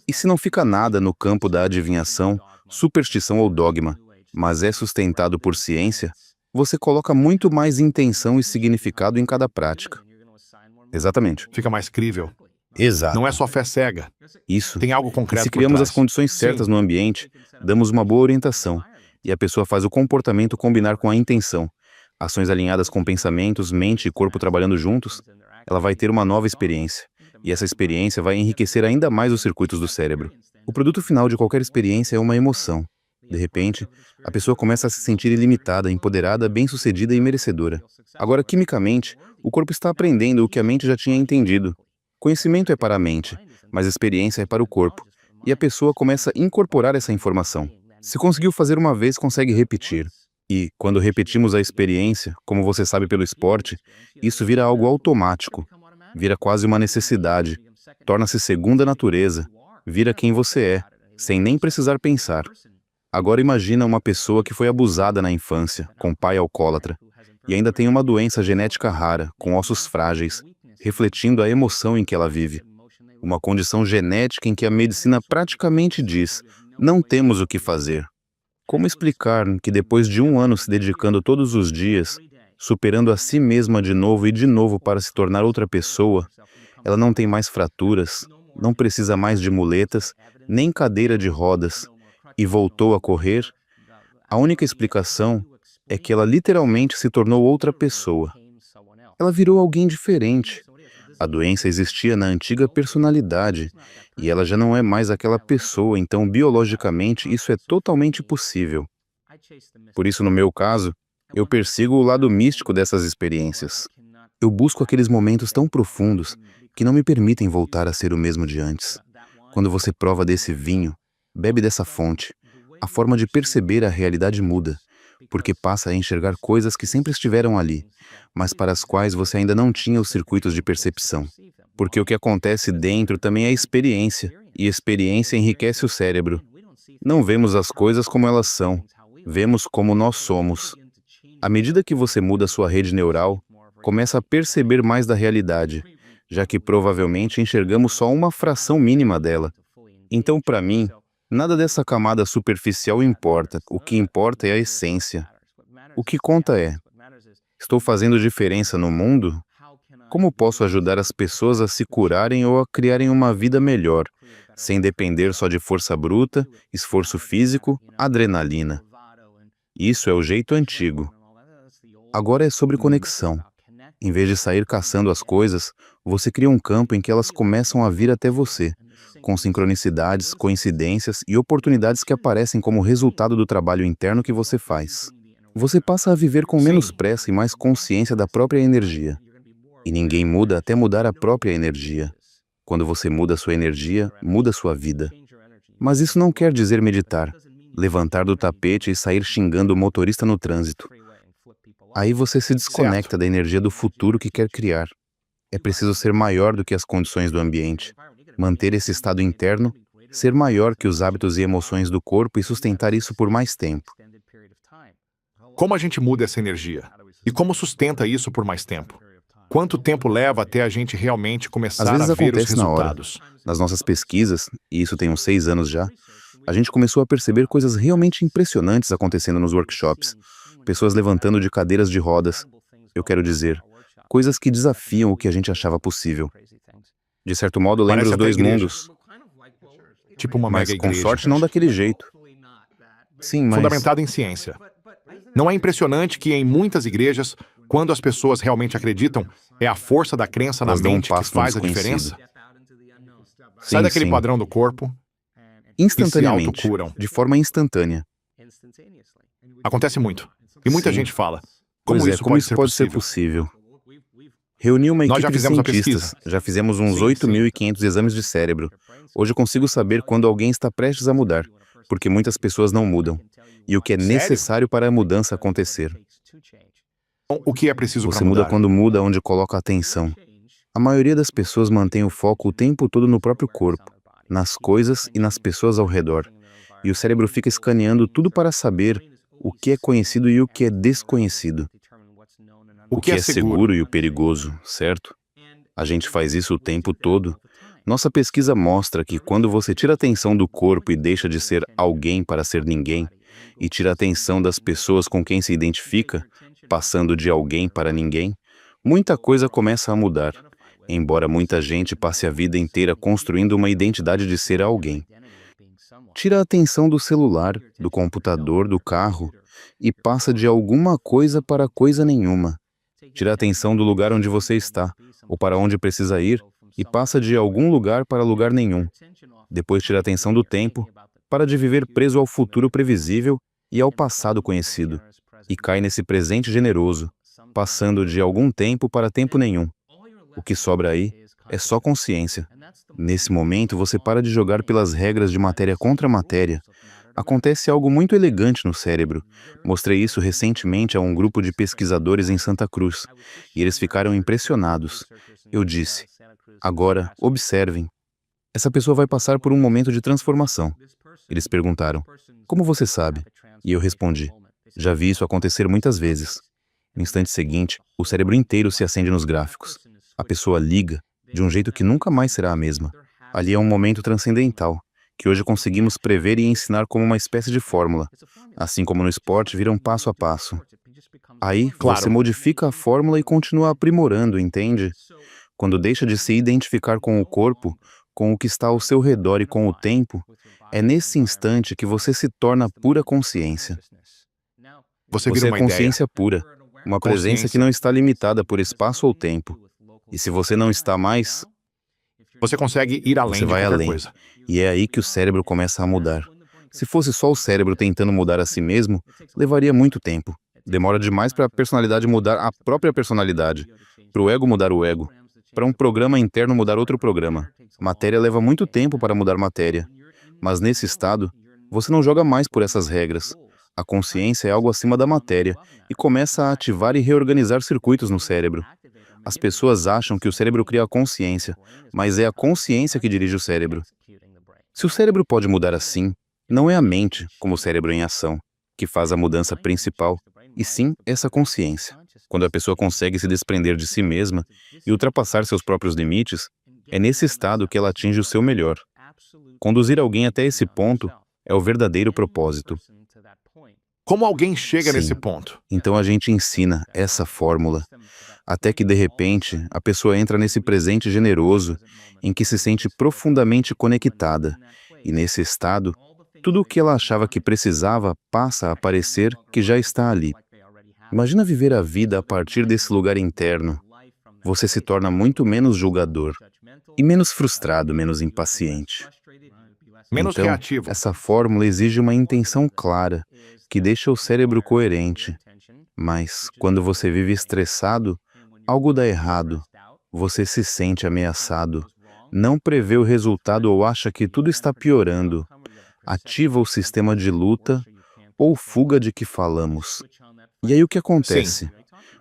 E se não fica nada no campo da adivinhação, superstição ou dogma, mas é sustentado por ciência, você coloca muito mais intenção e significado em cada prática. Exatamente. Fica mais crível. Exato. Não é só fé cega. Isso. Tem algo E concreto se por criamos trás. as condições certas Sim. no ambiente, damos uma boa orientação, e a pessoa faz o comportamento combinar com a intenção. Ações alinhadas com pensamentos, mente e corpo trabalhando juntos, ela vai ter uma nova experiência. E essa experiência vai enriquecer ainda mais os circuitos do cérebro. O produto final de qualquer experiência é uma emoção. De repente, a pessoa começa a se sentir ilimitada, empoderada, bem-sucedida e merecedora. Agora, quimicamente, o corpo está aprendendo o que a mente já tinha entendido. Conhecimento é para a mente, mas experiência é para o corpo. E a pessoa começa a incorporar essa informação. Se conseguiu fazer uma vez, consegue repetir. E, quando repetimos a experiência, como você sabe pelo esporte, isso vira algo automático. Vira quase uma necessidade. Torna-se segunda natureza. Vira quem você é, sem nem precisar pensar. Agora imagina uma pessoa que foi abusada na infância, com pai alcoólatra, e ainda tem uma doença genética rara, com ossos frágeis, refletindo a emoção em que ela vive. Uma condição genética em que a medicina praticamente diz, não temos o que fazer. Como explicar que depois de 1 ano se dedicando todos os dias, superando a si mesma de novo e de novo para se tornar outra pessoa, ela não tem mais fraturas, não precisa mais de muletas, nem cadeira de rodas, e voltou a correr? A única explicação é que ela literalmente se tornou outra pessoa. Ela virou alguém diferente. A doença existia na antiga personalidade, e ela já não é mais aquela pessoa, então biologicamente isso é totalmente possível. Por isso, no meu caso, eu persigo o lado místico dessas experiências. Eu busco aqueles momentos tão profundos que não me permitem voltar a ser o mesmo de antes. Quando você prova desse vinho, bebe dessa fonte, a forma de perceber a realidade muda, porque passa a enxergar coisas que sempre estiveram ali, mas para as quais você ainda não tinha os circuitos de percepção. Porque o que acontece dentro também é experiência, e experiência enriquece o cérebro. Não vemos as coisas como elas são, vemos como nós somos. À medida que você muda sua rede neural, começa a perceber mais da realidade, já que provavelmente enxergamos só uma fração mínima dela. Então, para mim, nada dessa camada superficial importa. O que importa é a essência. O que conta é, estou fazendo diferença no mundo? Como posso ajudar as pessoas a se curarem ou a criarem uma vida melhor, sem depender só de força bruta, esforço físico, adrenalina? Isso é o jeito antigo. Agora é sobre conexão. Em vez de sair caçando as coisas, você cria um campo em que elas começam a vir até você, com sincronicidades, coincidências e oportunidades que aparecem como resultado do trabalho interno que você faz. Você passa a viver com menos pressa e mais consciência da própria energia. E ninguém muda até mudar a própria energia. Quando você muda sua energia, muda sua vida. Mas isso não quer dizer meditar, levantar do tapete e sair xingando o motorista no trânsito. Aí você se desconecta da energia do futuro que quer criar. É preciso ser maior do que as condições do ambiente, manter esse estado interno, ser maior que os hábitos e emoções do corpo e sustentar isso por mais tempo. Como a gente muda essa energia? E como sustenta isso por mais tempo? Quanto tempo leva até a gente realmente Às começar vezes a ver os acontece na hora. resultados? Nas nossas pesquisas, e isso tem uns 6 anos já, a gente começou a perceber coisas realmente impressionantes acontecendo nos workshops. Pessoas levantando de cadeiras de rodas. Eu quero dizer, coisas que desafiam o que a gente achava possível. De certo modo, lembra Parece os até dois igreja. mundos, Tipo uma mas mega com igreja. sorte não daquele jeito. Sim, mas Fundamentado em ciência. Não é impressionante que em muitas igrejas, quando as pessoas realmente acreditam, é a força da crença na elas dão um mente que passo no faz a desconhecido. diferença? Sai Sim, daquele sim. padrão do corpo, Instantaneamente, autocuram. de forma instantânea. acontece muito. E muita Sim. gente fala, Pois como é, isso como pode isso ser pode ser possível? possível? Reuni uma Nós já equipe de fizemos a cientistas, pesquisa. já fizemos uns Sim, 8.500 exames de cérebro. Hoje eu consigo saber quando alguém está prestes a mudar, porque muitas pessoas não mudam. E o que é Sério? necessário para a mudança acontecer. Então, o que é preciso para Você muda mudar? quando muda onde coloca a atenção. A maioria das pessoas mantém o foco o tempo todo no próprio corpo, nas coisas e nas pessoas ao redor. E o cérebro fica escaneando tudo para saber o que é conhecido e o que é desconhecido. O que é seguro e o perigoso, certo? A gente faz isso o tempo todo. Nossa pesquisa mostra que quando você tira a atenção do corpo e deixa de ser alguém para ser ninguém, e tira a atenção das pessoas com quem se identifica, passando de alguém para ninguém, muita coisa começa a mudar, embora muita gente passe a vida inteira construindo uma identidade de ser alguém. Tira a atenção do celular, do computador, do carro, e passa de alguma coisa para coisa nenhuma. Tira a atenção do lugar onde você está, ou para onde precisa ir, e passa de algum lugar para lugar nenhum. Depois tira a atenção do tempo, para de viver preso ao futuro previsível e ao passado conhecido, e cai nesse presente generoso, passando de algum tempo para tempo nenhum. O que sobra aí é só consciência. Nesse momento, você para de jogar pelas regras de matéria contra matéria. Acontece algo muito elegante no cérebro. Mostrei isso recentemente a um grupo de pesquisadores em Santa Cruz, e eles ficaram impressionados. Eu disse, agora, observem. Essa pessoa vai passar por um momento de transformação. Eles perguntaram, como você sabe? E eu respondi, já vi isso acontecer muitas vezes. No instante seguinte, o cérebro inteiro se acende nos gráficos. A pessoa liga de um jeito que nunca mais será a mesma. Ali é um momento transcendental, que hoje conseguimos prever e ensinar como uma espécie de fórmula. Assim como no esporte, vira um passo a passo. Aí, Claro. você modifica a fórmula e continua aprimorando, entende? Quando deixa de se identificar com o corpo, com o que está ao seu redor e com o tempo, é nesse instante que você se torna pura consciência. Você Você vira é uma ideia. consciência pura, uma presença que Consciência. não está limitada por espaço ou tempo. E se você não está mais, Você consegue ir além você de vai qualquer além. coisa. E é aí que o cérebro começa a mudar. Se fosse só o cérebro tentando mudar a si mesmo, levaria muito tempo. Demora demais para a personalidade mudar a própria personalidade, para o ego mudar o ego, para um programa interno mudar outro programa. Matéria leva muito tempo para mudar matéria. Mas nesse estado, você não joga mais por essas regras. A consciência é algo acima da matéria e começa a ativar e reorganizar circuitos no cérebro. As pessoas acham que o cérebro cria a consciência, mas é a consciência que dirige o cérebro. Se o cérebro pode mudar assim, não é a mente, como o cérebro em ação, que faz a mudança principal, e sim essa consciência. Quando a pessoa consegue se desprender de si mesma e ultrapassar seus próprios limites, é nesse estado que ela atinge o seu melhor. Conduzir alguém até esse ponto é o verdadeiro propósito. Como alguém chega Sim. nesse ponto? Então a gente ensina essa fórmula, até que de repente a pessoa entra nesse presente generoso em que se sente profundamente conectada, e nesse estado, tudo o que ela achava que precisava passa a parecer que já está ali. Imagina viver a vida a partir desse lugar interno. Você se torna muito menos julgador e menos frustrado, menos impaciente. Menos Então, reativo. essa fórmula exige uma intenção clara, que deixa o cérebro coerente. Mas, quando você vive estressado, algo dá errado. você se sente ameaçado, não prevê o resultado ou acha que tudo está piorando, ativa o sistema de luta ou fuga de que falamos. E aí o que acontece?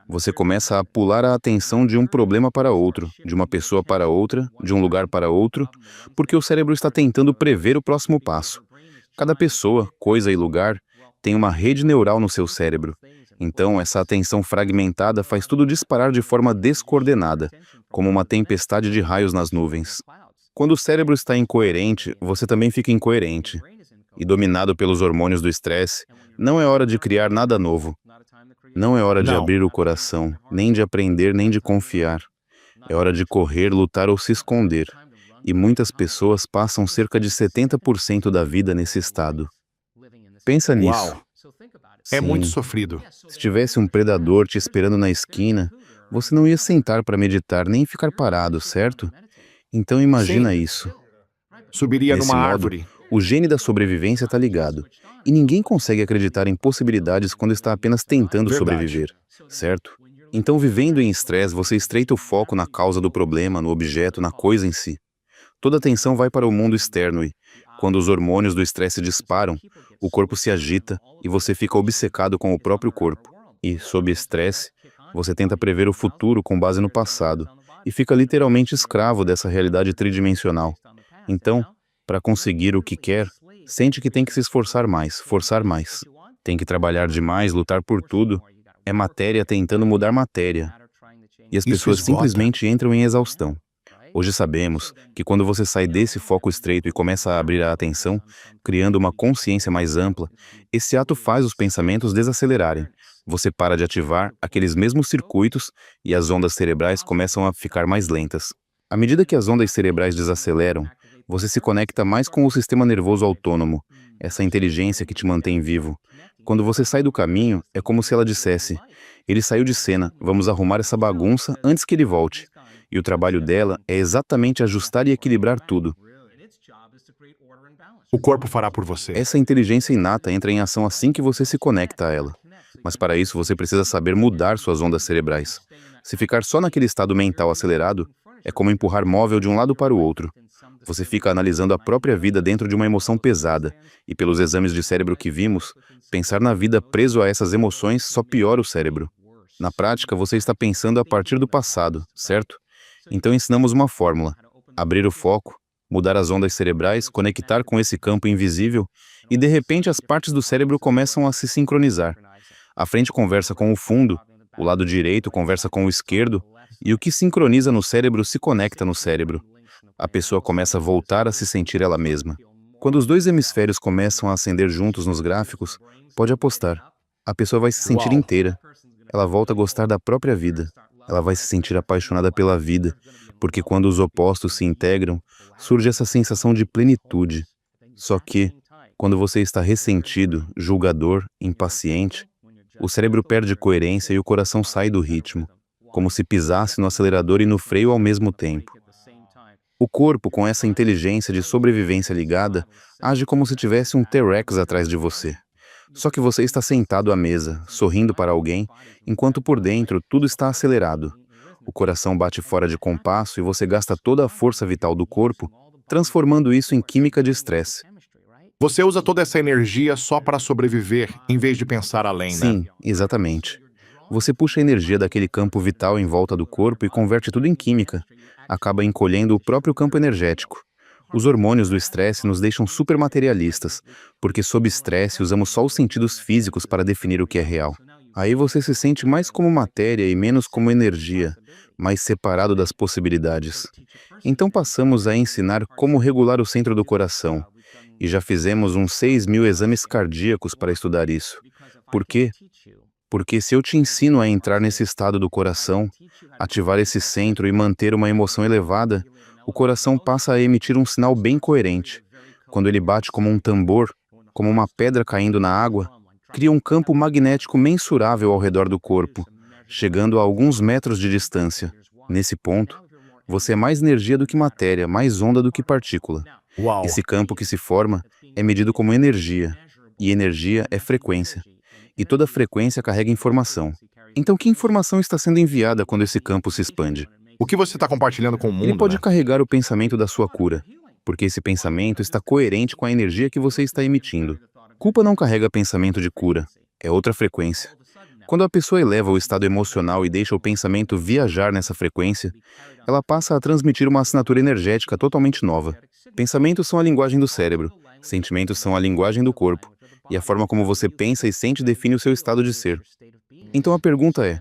Você começa a pular a atenção de um problema para outro, de uma pessoa para outra, de um lugar para outro, porque o cérebro está tentando prever o próximo passo. Cada pessoa, coisa e lugar tem uma rede neural no seu cérebro. Então, essa atenção fragmentada faz tudo disparar de forma descoordenada, como uma tempestade de raios nas nuvens. Quando o cérebro está incoerente, você também fica incoerente. E dominado pelos hormônios do estresse, não é hora de criar nada novo. Não é hora de Não. abrir o coração, nem de aprender, nem de confiar. É hora de correr, lutar ou se esconder. E muitas pessoas passam cerca de 70% da vida nesse estado. Pensa nisso. Uau! É muito Sim. sofrido. Se tivesse um predador te esperando na esquina, você não ia sentar para meditar nem ficar parado, certo? Então imagina Sim. isso. Subiria Nesse numa modo, árvore. o gene da sobrevivência está ligado. E ninguém consegue acreditar em possibilidades quando está apenas tentando Verdade. sobreviver, certo? Então, vivendo em estresse, você estreita o foco na causa do problema, no objeto, na coisa em si. Toda a atenção vai para o mundo externo e, quando os hormônios do estresse disparam, o corpo se agita e você fica obcecado com o próprio corpo. E, sob estresse, você tenta prever o futuro com base no passado e fica literalmente escravo dessa realidade tridimensional. Então, para conseguir o que quer, sente que tem que se esforçar mais, forçar mais. Tem que trabalhar demais, lutar por tudo. É matéria tentando mudar matéria. E as Isso pessoas esgota. simplesmente entram em exaustão. Hoje sabemos que quando você sai desse foco estreito e começa a abrir a atenção, criando uma consciência mais ampla, esse ato faz os pensamentos desacelerarem. Você para de ativar aqueles mesmos circuitos e as ondas cerebrais começam a ficar mais lentas. À medida que as ondas cerebrais desaceleram, você se conecta mais com o sistema nervoso autônomo, essa inteligência que te mantém vivo. Quando você sai do caminho, é como se ela dissesse: ele saiu de cena, vamos arrumar essa bagunça antes que ele volte. E o trabalho dela é exatamente ajustar e equilibrar tudo. O corpo fará por você. Essa inteligência inata entra em ação assim que você se conecta a ela. Mas para isso você precisa saber mudar suas ondas cerebrais. Se ficar só naquele estado mental acelerado, é como empurrar móvel de um lado para o outro. Você fica analisando a própria vida dentro de uma emoção pesada, e pelos exames de cérebro que vimos, pensar na vida preso a essas emoções só piora o cérebro. Na prática, você está pensando a partir do passado, certo? Então ensinamos uma fórmula: abrir o foco, mudar as ondas cerebrais, conectar com esse campo invisível, e de repente as partes do cérebro começam a se sincronizar. A frente conversa com o fundo, o lado direito conversa com o esquerdo, e o que sincroniza no cérebro se conecta no cérebro. A pessoa começa a voltar a se sentir ela mesma. Quando os dois hemisférios começam a acender juntos nos gráficos, pode apostar. A pessoa vai se sentir Uau. inteira. Ela volta a gostar da própria vida. Ela vai se sentir apaixonada pela vida, porque quando os opostos se integram, surge essa sensação de plenitude. Só que, quando você está ressentido, julgador, impaciente, o cérebro perde coerência e o coração sai do ritmo, como se pisasse no acelerador e no freio ao mesmo tempo. O corpo, com essa inteligência de sobrevivência ligada, age como se tivesse um T-Rex atrás de você. Só que você está sentado à mesa, sorrindo para alguém, enquanto por dentro tudo está acelerado. O coração bate fora de compasso e você gasta toda a força vital do corpo, transformando isso em química de estresse. Você usa toda essa energia só para sobreviver, em vez de pensar além, né? Sim, exatamente. Você puxa a energia daquele campo vital em volta do corpo e converte tudo em química. Acaba encolhendo o próprio campo energético. Os hormônios do estresse nos deixam supermaterialistas, porque sob estresse usamos só os sentidos físicos para definir o que é real. Aí você se sente mais como matéria e menos como energia, mais separado das possibilidades. Então passamos a ensinar como regular o centro do coração. E já fizemos uns 6.000 exames cardíacos para estudar isso. Por quê? Porque se eu te ensino a entrar nesse estado do coração, ativar esse centro e manter uma emoção elevada, o coração passa a emitir um sinal bem coerente. Quando ele bate como um tambor, como uma pedra caindo na água, cria um campo magnético mensurável ao redor do corpo, chegando a alguns metros de distância. Nesse ponto, você é mais energia do que matéria, mais onda do que partícula. Uau! Esse campo que se forma é medido como energia, e energia é frequência. E toda frequência carrega informação. Então, que informação está sendo enviada quando esse campo se expande? O que você está compartilhando com o mundo, Ele pode né? carregar o pensamento da sua cura, porque esse pensamento está coerente com a energia que você está emitindo. Culpa não carrega pensamento de cura, é outra frequência. Quando a pessoa eleva o estado emocional e deixa o pensamento viajar nessa frequência, ela passa a transmitir uma assinatura energética totalmente nova. Pensamentos são a linguagem do cérebro, sentimentos são a linguagem do corpo, e a forma como você pensa e sente define o seu estado de ser. Então a pergunta é,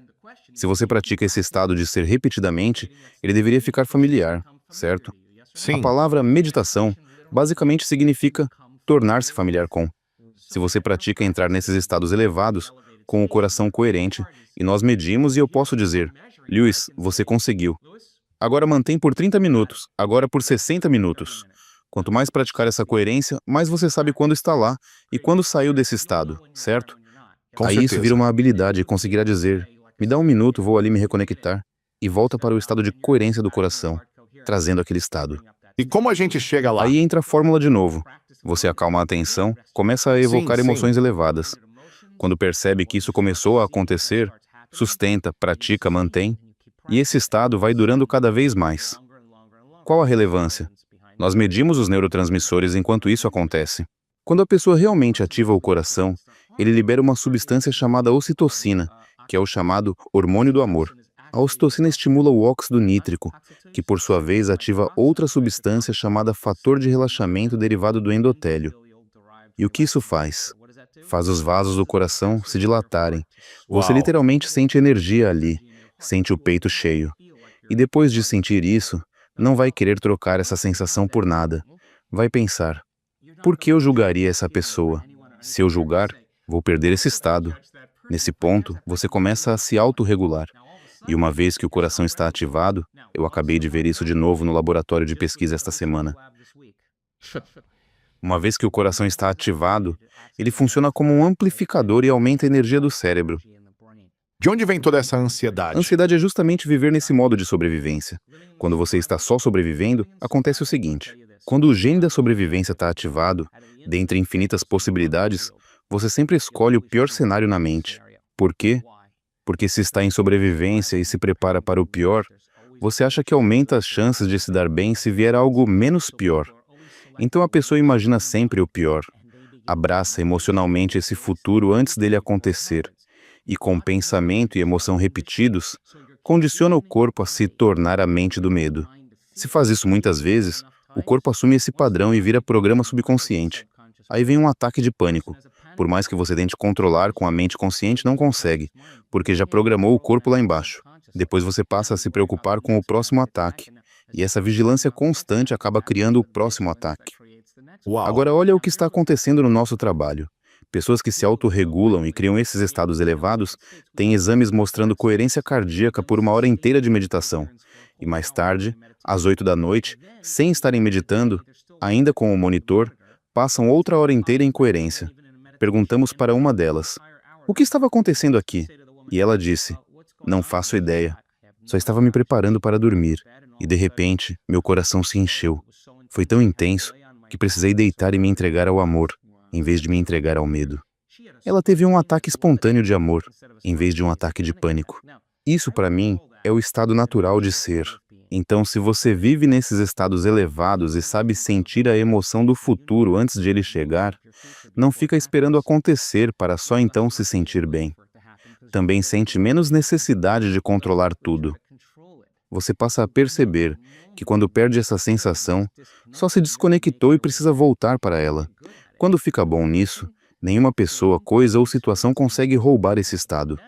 se você pratica esse estado de ser repetidamente, ele deveria ficar familiar, certo? A Sim. palavra meditação basicamente significa tornar-se familiar com. Se você pratica entrar nesses estados elevados, com o coração coerente, e nós medimos e eu posso dizer, Lewis, você conseguiu. Agora mantém por 30 minutos, agora por 60 minutos. Quanto mais praticar essa coerência, mais você sabe quando está lá e quando saiu desse estado, certo? Com Aí certeza. isso vira uma habilidade e conseguirá dizer, me dá um minuto, vou ali me reconectar, e volta para o estado de coerência do coração, trazendo aquele estado. E como a gente chega lá? Aí entra a fórmula de novo. Você acalma a atenção, começa a evocar Sim. emoções elevadas. Quando percebe que isso começou a acontecer, sustenta, pratica, mantém, e esse estado vai durando cada vez mais. Qual a relevância? Nós medimos os neurotransmissores enquanto isso acontece. Quando a pessoa realmente ativa o coração, ele libera uma substância chamada ocitocina, que é o chamado hormônio do amor. A ocitocina estimula o óxido nítrico, que por sua vez ativa outra substância chamada fator de relaxamento derivado do endotélio. E o que isso faz? Faz os vasos do coração se dilatarem. Você Uau. literalmente sente energia ali, sente o peito cheio. E depois de sentir isso, não vai querer trocar essa sensação por nada. Vai pensar, por que eu julgaria essa pessoa? Se eu julgar, vou perder esse estado. Nesse ponto, você começa a se autorregular. E uma vez que o coração está ativado, eu acabei de ver isso de novo no laboratório de pesquisa esta semana. Uma vez que o coração está ativado, ele funciona como um amplificador e aumenta a energia do cérebro. De onde vem toda essa A ansiedade? ansiedade é justamente viver nesse modo de sobrevivência. Quando você está só sobrevivendo, acontece o seguinte. Quando o gene da sobrevivência está ativado, dentre infinitas possibilidades, você sempre escolhe o pior cenário na mente. Por quê? Porque se está em sobrevivência e se prepara para o pior, você acha que aumenta as chances de se dar bem se vier algo menos pior. Então a pessoa imagina sempre o pior. Abraça emocionalmente esse futuro antes dele acontecer. E com pensamento e emoção repetidos, condiciona o corpo a se tornar a mente do medo. Se faz isso muitas vezes, o corpo assume esse padrão e vira programa subconsciente. Aí vem um ataque de pânico. Por mais que você tente controlar com a mente consciente, não consegue, porque já programou o corpo lá embaixo. Depois você passa a se preocupar com o próximo ataque. E essa vigilância constante acaba criando o próximo ataque. Uau. Agora olha o que está acontecendo no nosso trabalho. Pessoas que se autorregulam e criam esses estados elevados têm exames mostrando coerência cardíaca por uma hora inteira de meditação. E mais tarde, às 8 da noite, sem estarem meditando, ainda com o monitor, passam outra hora inteira em coerência. Perguntamos para uma delas, o que estava acontecendo aqui? E ela disse, não faço ideia. Só estava me preparando para dormir. E de repente, meu coração se encheu. Foi tão intenso que precisei deitar e me entregar ao amor, em vez de me entregar ao medo. Ela teve um ataque espontâneo de amor, em vez de um ataque de pânico. Isso, para mim, é o estado natural de ser. Então, se você vive nesses estados elevados e sabe sentir a emoção do futuro antes de ele chegar, não fica esperando acontecer para só então se sentir bem. Também sente menos necessidade de controlar tudo. Você passa a perceber que quando perde essa sensação, só se desconectou e precisa voltar para ela. Quando fica bom nisso, nenhuma pessoa, coisa ou situação consegue roubar esse estado.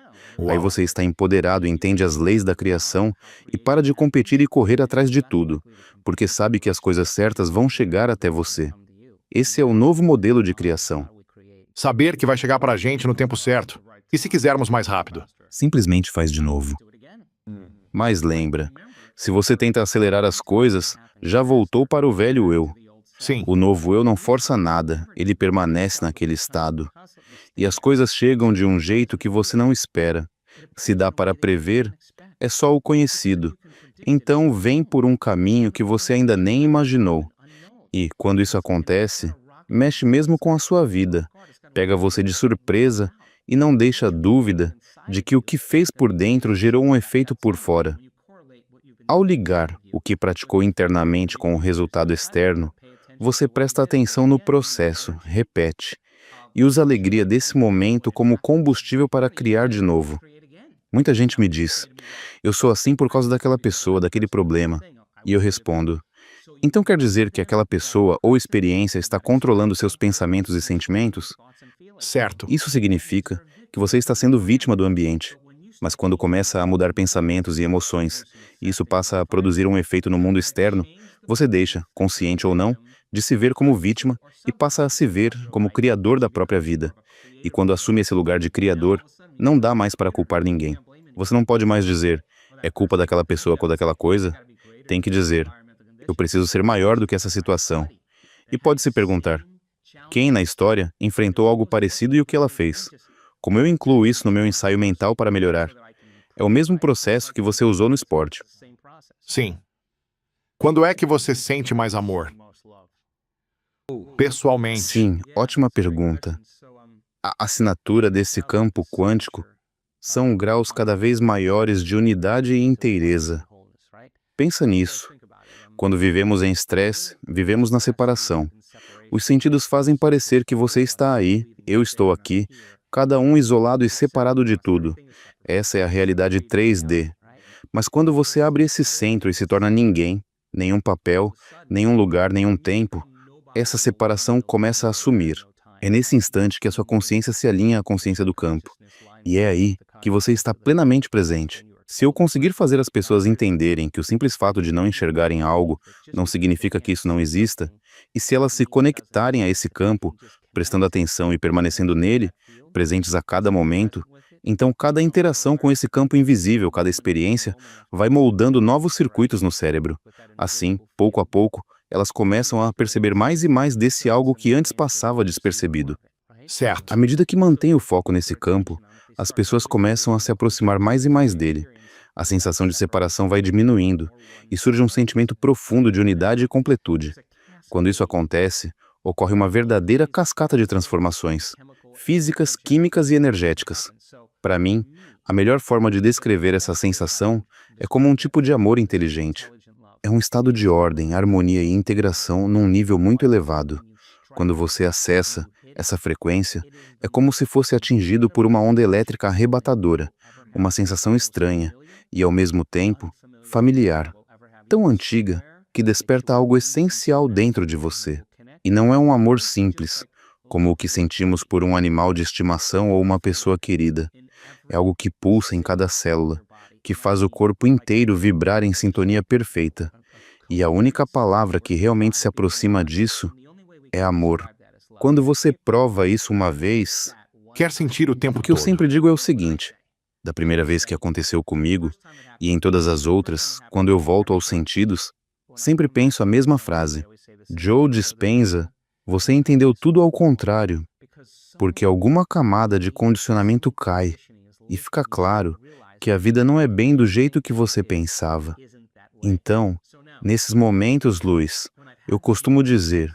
Aí você está empoderado, entende as leis da criação e para de competir e correr atrás de tudo, porque sabe que as coisas certas vão chegar até você. Esse é o novo modelo de criação. Saber que vai chegar pra gente no tempo certo. E se quisermos mais rápido? Simplesmente faz de novo. Mas lembra, se você tenta acelerar as coisas, já voltou para o velho eu. Sim. O novo eu não força nada, ele permanece naquele estado. E as coisas chegam de um jeito que você não espera. Se dá para prever, é só o conhecido. Então vem por um caminho que você ainda nem imaginou. E, quando isso acontece, mexe mesmo com a sua vida. Pega você de surpresa e não deixa dúvida de que o que fez por dentro gerou um efeito por fora. Ao ligar o que praticou internamente com o resultado externo, você presta atenção no processo, repete, e usa a alegria desse momento como combustível para criar de novo. Muita gente me diz, eu sou assim por causa daquela pessoa, daquele problema. E eu respondo, então quer dizer que aquela pessoa ou experiência está controlando seus pensamentos e sentimentos? Certo. Isso significa que você está sendo vítima do ambiente. Mas quando começa a mudar pensamentos e emoções, e isso passa a produzir um efeito no mundo externo, você deixa, consciente ou não, de se ver como vítima e passa a se ver como criador da própria vida. E quando assume esse lugar de criador, não dá mais para culpar ninguém. Você não pode mais dizer, é culpa daquela pessoa ou daquela coisa. Tem que dizer, eu preciso ser maior do que essa situação. E pode se perguntar, quem na história enfrentou algo parecido e o que ela fez? Como eu incluo isso no meu ensaio mental para melhorar? É o mesmo processo que você usou no esporte. Sim. Quando é que você sente mais amor? Pessoalmente. Sim, ótima pergunta. A assinatura desse campo quântico são graus cada vez maiores de unidade e inteireza. Pensa nisso. Quando vivemos em estresse, vivemos na separação. Os sentidos fazem parecer que você está aí, eu estou aqui, cada um isolado e separado de tudo. Essa é a realidade 3D. Mas quando você abre esse centro e se torna ninguém, nenhum papel, nenhum lugar, nenhum tempo, essa separação começa a sumir. É nesse instante que a sua consciência se alinha à consciência do campo. E é aí que você está plenamente presente. Se eu conseguir fazer as pessoas entenderem que o simples fato de não enxergarem algo não significa que isso não exista, e se elas se conectarem a esse campo, prestando atenção e permanecendo nele, presentes a cada momento, então cada interação com esse campo invisível, cada experiência, vai moldando novos circuitos no cérebro. Assim, pouco a pouco, elas começam a perceber mais e mais desse algo que antes passava despercebido. Certo. À medida que mantém o foco nesse campo, as pessoas começam a se aproximar mais e mais dele. A sensação de separação vai diminuindo e surge um sentimento profundo de unidade e completude. Quando isso acontece, ocorre uma verdadeira cascata de transformações, físicas, químicas e energéticas. Para mim, a melhor forma de descrever essa sensação é como um tipo de amor inteligente. É um estado de ordem, harmonia e integração num nível muito elevado. Quando você acessa essa frequência, é como se fosse atingido por uma onda elétrica arrebatadora, uma sensação estranha e, ao mesmo tempo, familiar, tão antiga que desperta algo essencial dentro de você. E não é um amor simples, como o que sentimos por um animal de estimação ou uma pessoa querida. É algo que pulsa em cada célula, que faz o corpo inteiro vibrar em sintonia perfeita. E a única palavra que realmente se aproxima disso é amor. Quando você prova isso uma vez, Quer sentir o tempo o que eu todo. sempre digo é o seguinte: da primeira vez que aconteceu comigo, e em todas as outras, quando eu volto aos sentidos, sempre penso a mesma frase. Joe Dispenza, você entendeu tudo ao contrário, porque alguma camada de condicionamento cai, e fica claro que a vida não é bem do jeito que você pensava. Então, nesses momentos, Luiz, eu costumo dizer,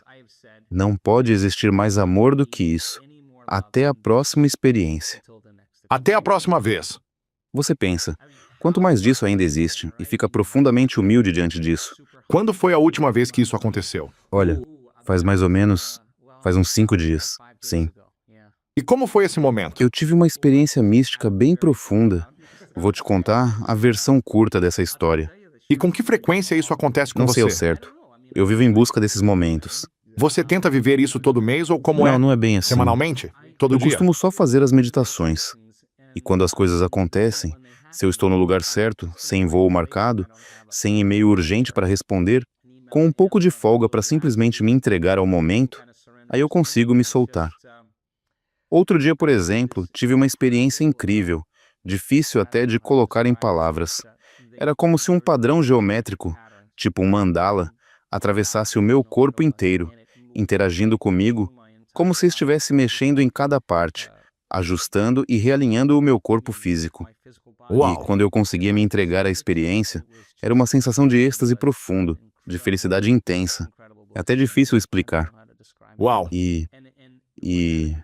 não pode existir mais amor do que isso. Até a próxima experiência. Até a próxima vez. Você pensa, quanto mais disso ainda existe, e fica profundamente humilde diante disso. Quando foi a última vez que isso aconteceu? Olha, faz mais ou menos, faz uns 5 dias, sim. E como foi esse momento? Eu tive uma experiência mística bem profunda. Vou te contar a versão curta dessa história. E com que frequência isso acontece com Não sei ao você? certo. Eu vivo em busca desses momentos. Você tenta viver isso todo mês ou como é? Não é bem assim. Semanalmente? Todo Eu dia? costumo só fazer as meditações. E quando as coisas acontecem, se eu estou no lugar certo, sem voo marcado, sem e-mail urgente para responder, com um pouco de folga para simplesmente me entregar ao momento, aí eu consigo me soltar. Outro dia, por exemplo, tive uma experiência incrível, difícil até de colocar em palavras. Era como se um padrão geométrico, tipo um mandala, atravessasse o meu corpo inteiro, interagindo comigo, como se estivesse mexendo em cada parte, ajustando e realinhando o meu corpo físico. Uau! E quando eu conseguia me entregar à experiência, era uma sensação de êxtase profundo, de felicidade intensa. É até difícil explicar. Uau! E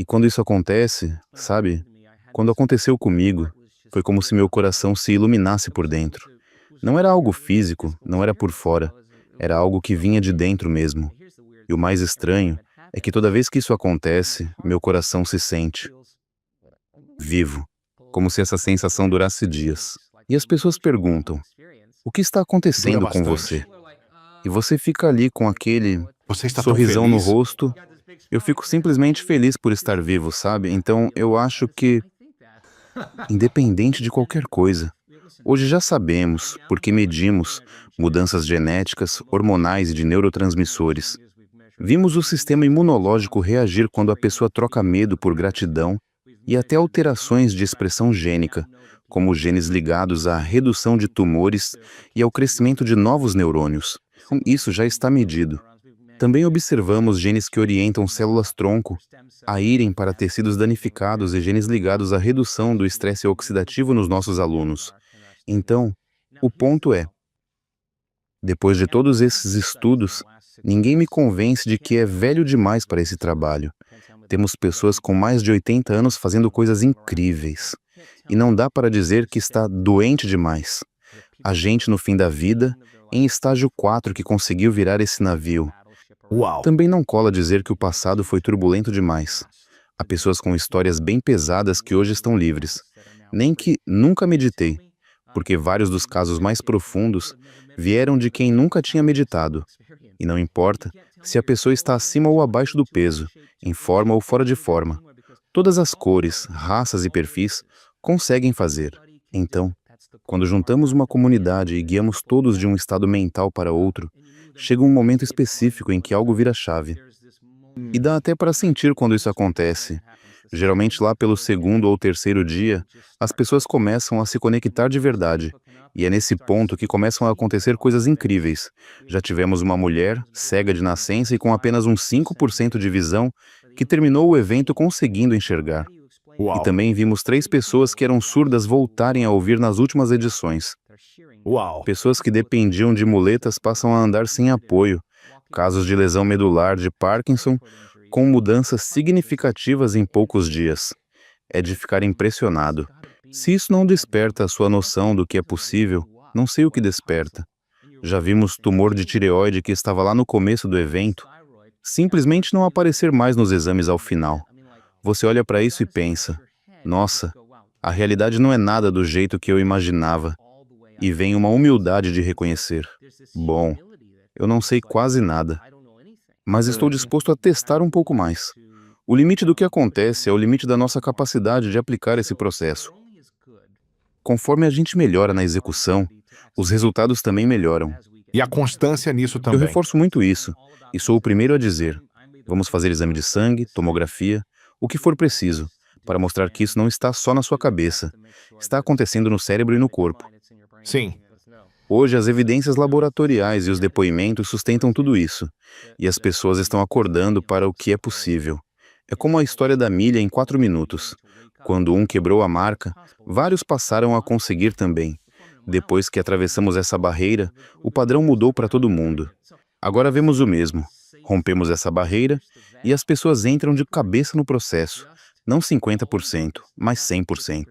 quando isso acontece, sabe? Quando aconteceu comigo, foi como se meu coração se iluminasse por dentro. Não era algo físico, não era por fora. Era algo que vinha de dentro mesmo. E o mais estranho é que toda vez que isso acontece, meu coração se sente vivo, como se essa sensação durasse dias. E as pessoas perguntam: o que está acontecendo Dura com bastante. você? E você fica ali com aquele Você está tão sorrisão no feliz? rosto. Eu fico simplesmente feliz por estar vivo, sabe? Então eu acho que, independente de qualquer coisa, hoje já sabemos, porque medimos mudanças genéticas, hormonais e de neurotransmissores. Vimos o sistema imunológico reagir quando a pessoa troca medo por gratidão e até alterações de expressão gênica, como genes ligados à redução de tumores e ao crescimento de novos neurônios. Isso já está medido. Também observamos genes que orientam células-tronco a irem para tecidos danificados e genes ligados à redução do estresse oxidativo nos nossos alunos. Então, o ponto é, depois de todos esses estudos, ninguém me convence de que é velho demais para esse trabalho. Temos pessoas com mais de 80 anos fazendo coisas incríveis. E não dá para dizer que está doente demais. Há gente no fim da vida, em estágio 4, que conseguiu virar esse navio. Uau! Também não cola dizer que o passado foi turbulento demais. Há pessoas com histórias bem pesadas que hoje estão livres. Nem que nunca meditei, porque vários dos casos mais profundos vieram de quem nunca tinha meditado. E não importa se a pessoa está acima ou abaixo do peso, em forma ou fora de forma. Todas as cores, raças e perfis conseguem fazer. Então, quando juntamos uma comunidade e guiamos todos de um estado mental para outro, chega um momento específico em que algo vira chave. E dá até para sentir quando isso acontece. Geralmente lá pelo segundo ou terceiro dia, as pessoas começam a se conectar de verdade. E é nesse ponto que começam a acontecer coisas incríveis. Já tivemos uma mulher, cega de nascença e com apenas uns 5% de visão, que terminou o evento conseguindo enxergar. E Uau! também vimos 3 pessoas que eram surdas voltarem a ouvir nas últimas edições. Uau! Pessoas que dependiam de muletas passam a andar sem apoio. Casos de lesão medular de Parkinson, com mudanças significativas em poucos dias. É de ficar impressionado. Se isso não desperta a sua noção do que é possível, não sei o que desperta. Já vimos tumor de tireoide que estava lá no começo do evento, simplesmente não aparecer mais nos exames ao final. Você olha para isso e pensa: nossa, a realidade não é nada do jeito que eu imaginava. E vem uma humildade de reconhecer: bom, eu não sei quase nada, mas estou disposto a testar um pouco mais. O limite do que acontece é o limite da nossa capacidade de aplicar esse processo. Conforme a gente melhora na execução, os resultados também melhoram. E a constância nisso Eu também. reforço muito isso, e sou o primeiro a dizer: vamos fazer exame de sangue, tomografia, o que for preciso, para mostrar que isso não está só na sua cabeça, está acontecendo no cérebro e no corpo. Sim. Hoje, as evidências laboratoriais e os depoimentos sustentam tudo isso, e as pessoas estão acordando para o que é possível. É como a história da milha em 4 minutos. Quando um quebrou a marca, vários passaram a conseguir também. Depois que atravessamos essa barreira, o padrão mudou para todo mundo. Agora vemos o mesmo. Rompemos essa barreira e as pessoas entram de cabeça no processo. Não 50%, mas 100%.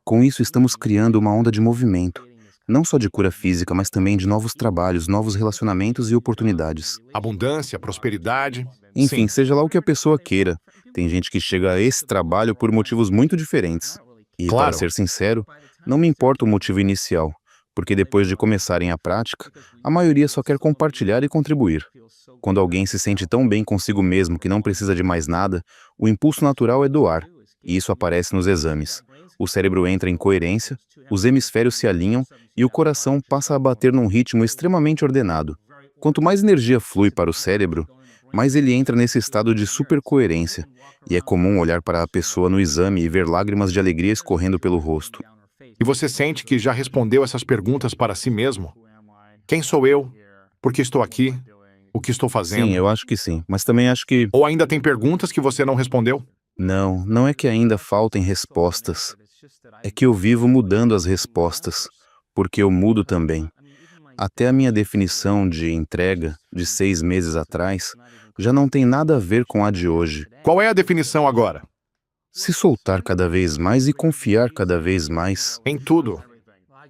Com isso, estamos criando uma onda de movimento. Não só de cura física, mas também de novos trabalhos, novos relacionamentos e oportunidades. Abundância, prosperidade. Enfim, Sim. seja lá o que a pessoa queira. Tem gente que chega a esse trabalho por motivos muito diferentes. E, para Claro. ser sincero, não me importa o motivo inicial, porque depois de começarem a prática, a maioria só quer compartilhar e contribuir. Quando alguém se sente tão bem consigo mesmo que não precisa de mais nada, o impulso natural é doar, e isso aparece nos exames. O cérebro entra em coerência, os hemisférios se alinham e o coração passa a bater num ritmo extremamente ordenado. Quanto mais energia flui para o cérebro, mais ele entra nesse estado de supercoerência, e é comum olhar para a pessoa no exame e ver lágrimas de alegria escorrendo pelo rosto. E você sente que já respondeu essas perguntas para si mesmo? Quem sou eu? Por que estou aqui? O que estou fazendo? Sim, eu acho que sim, mas também acho que Ou ainda tem perguntas que você não respondeu? não é que ainda faltem respostas. É que eu vivo mudando as respostas, porque eu mudo também. Até a minha definição de entrega, de 6 meses atrás, já não tem nada a ver com a de hoje. Qual é a definição agora? Se soltar cada vez mais e confiar cada vez mais, Em tudo.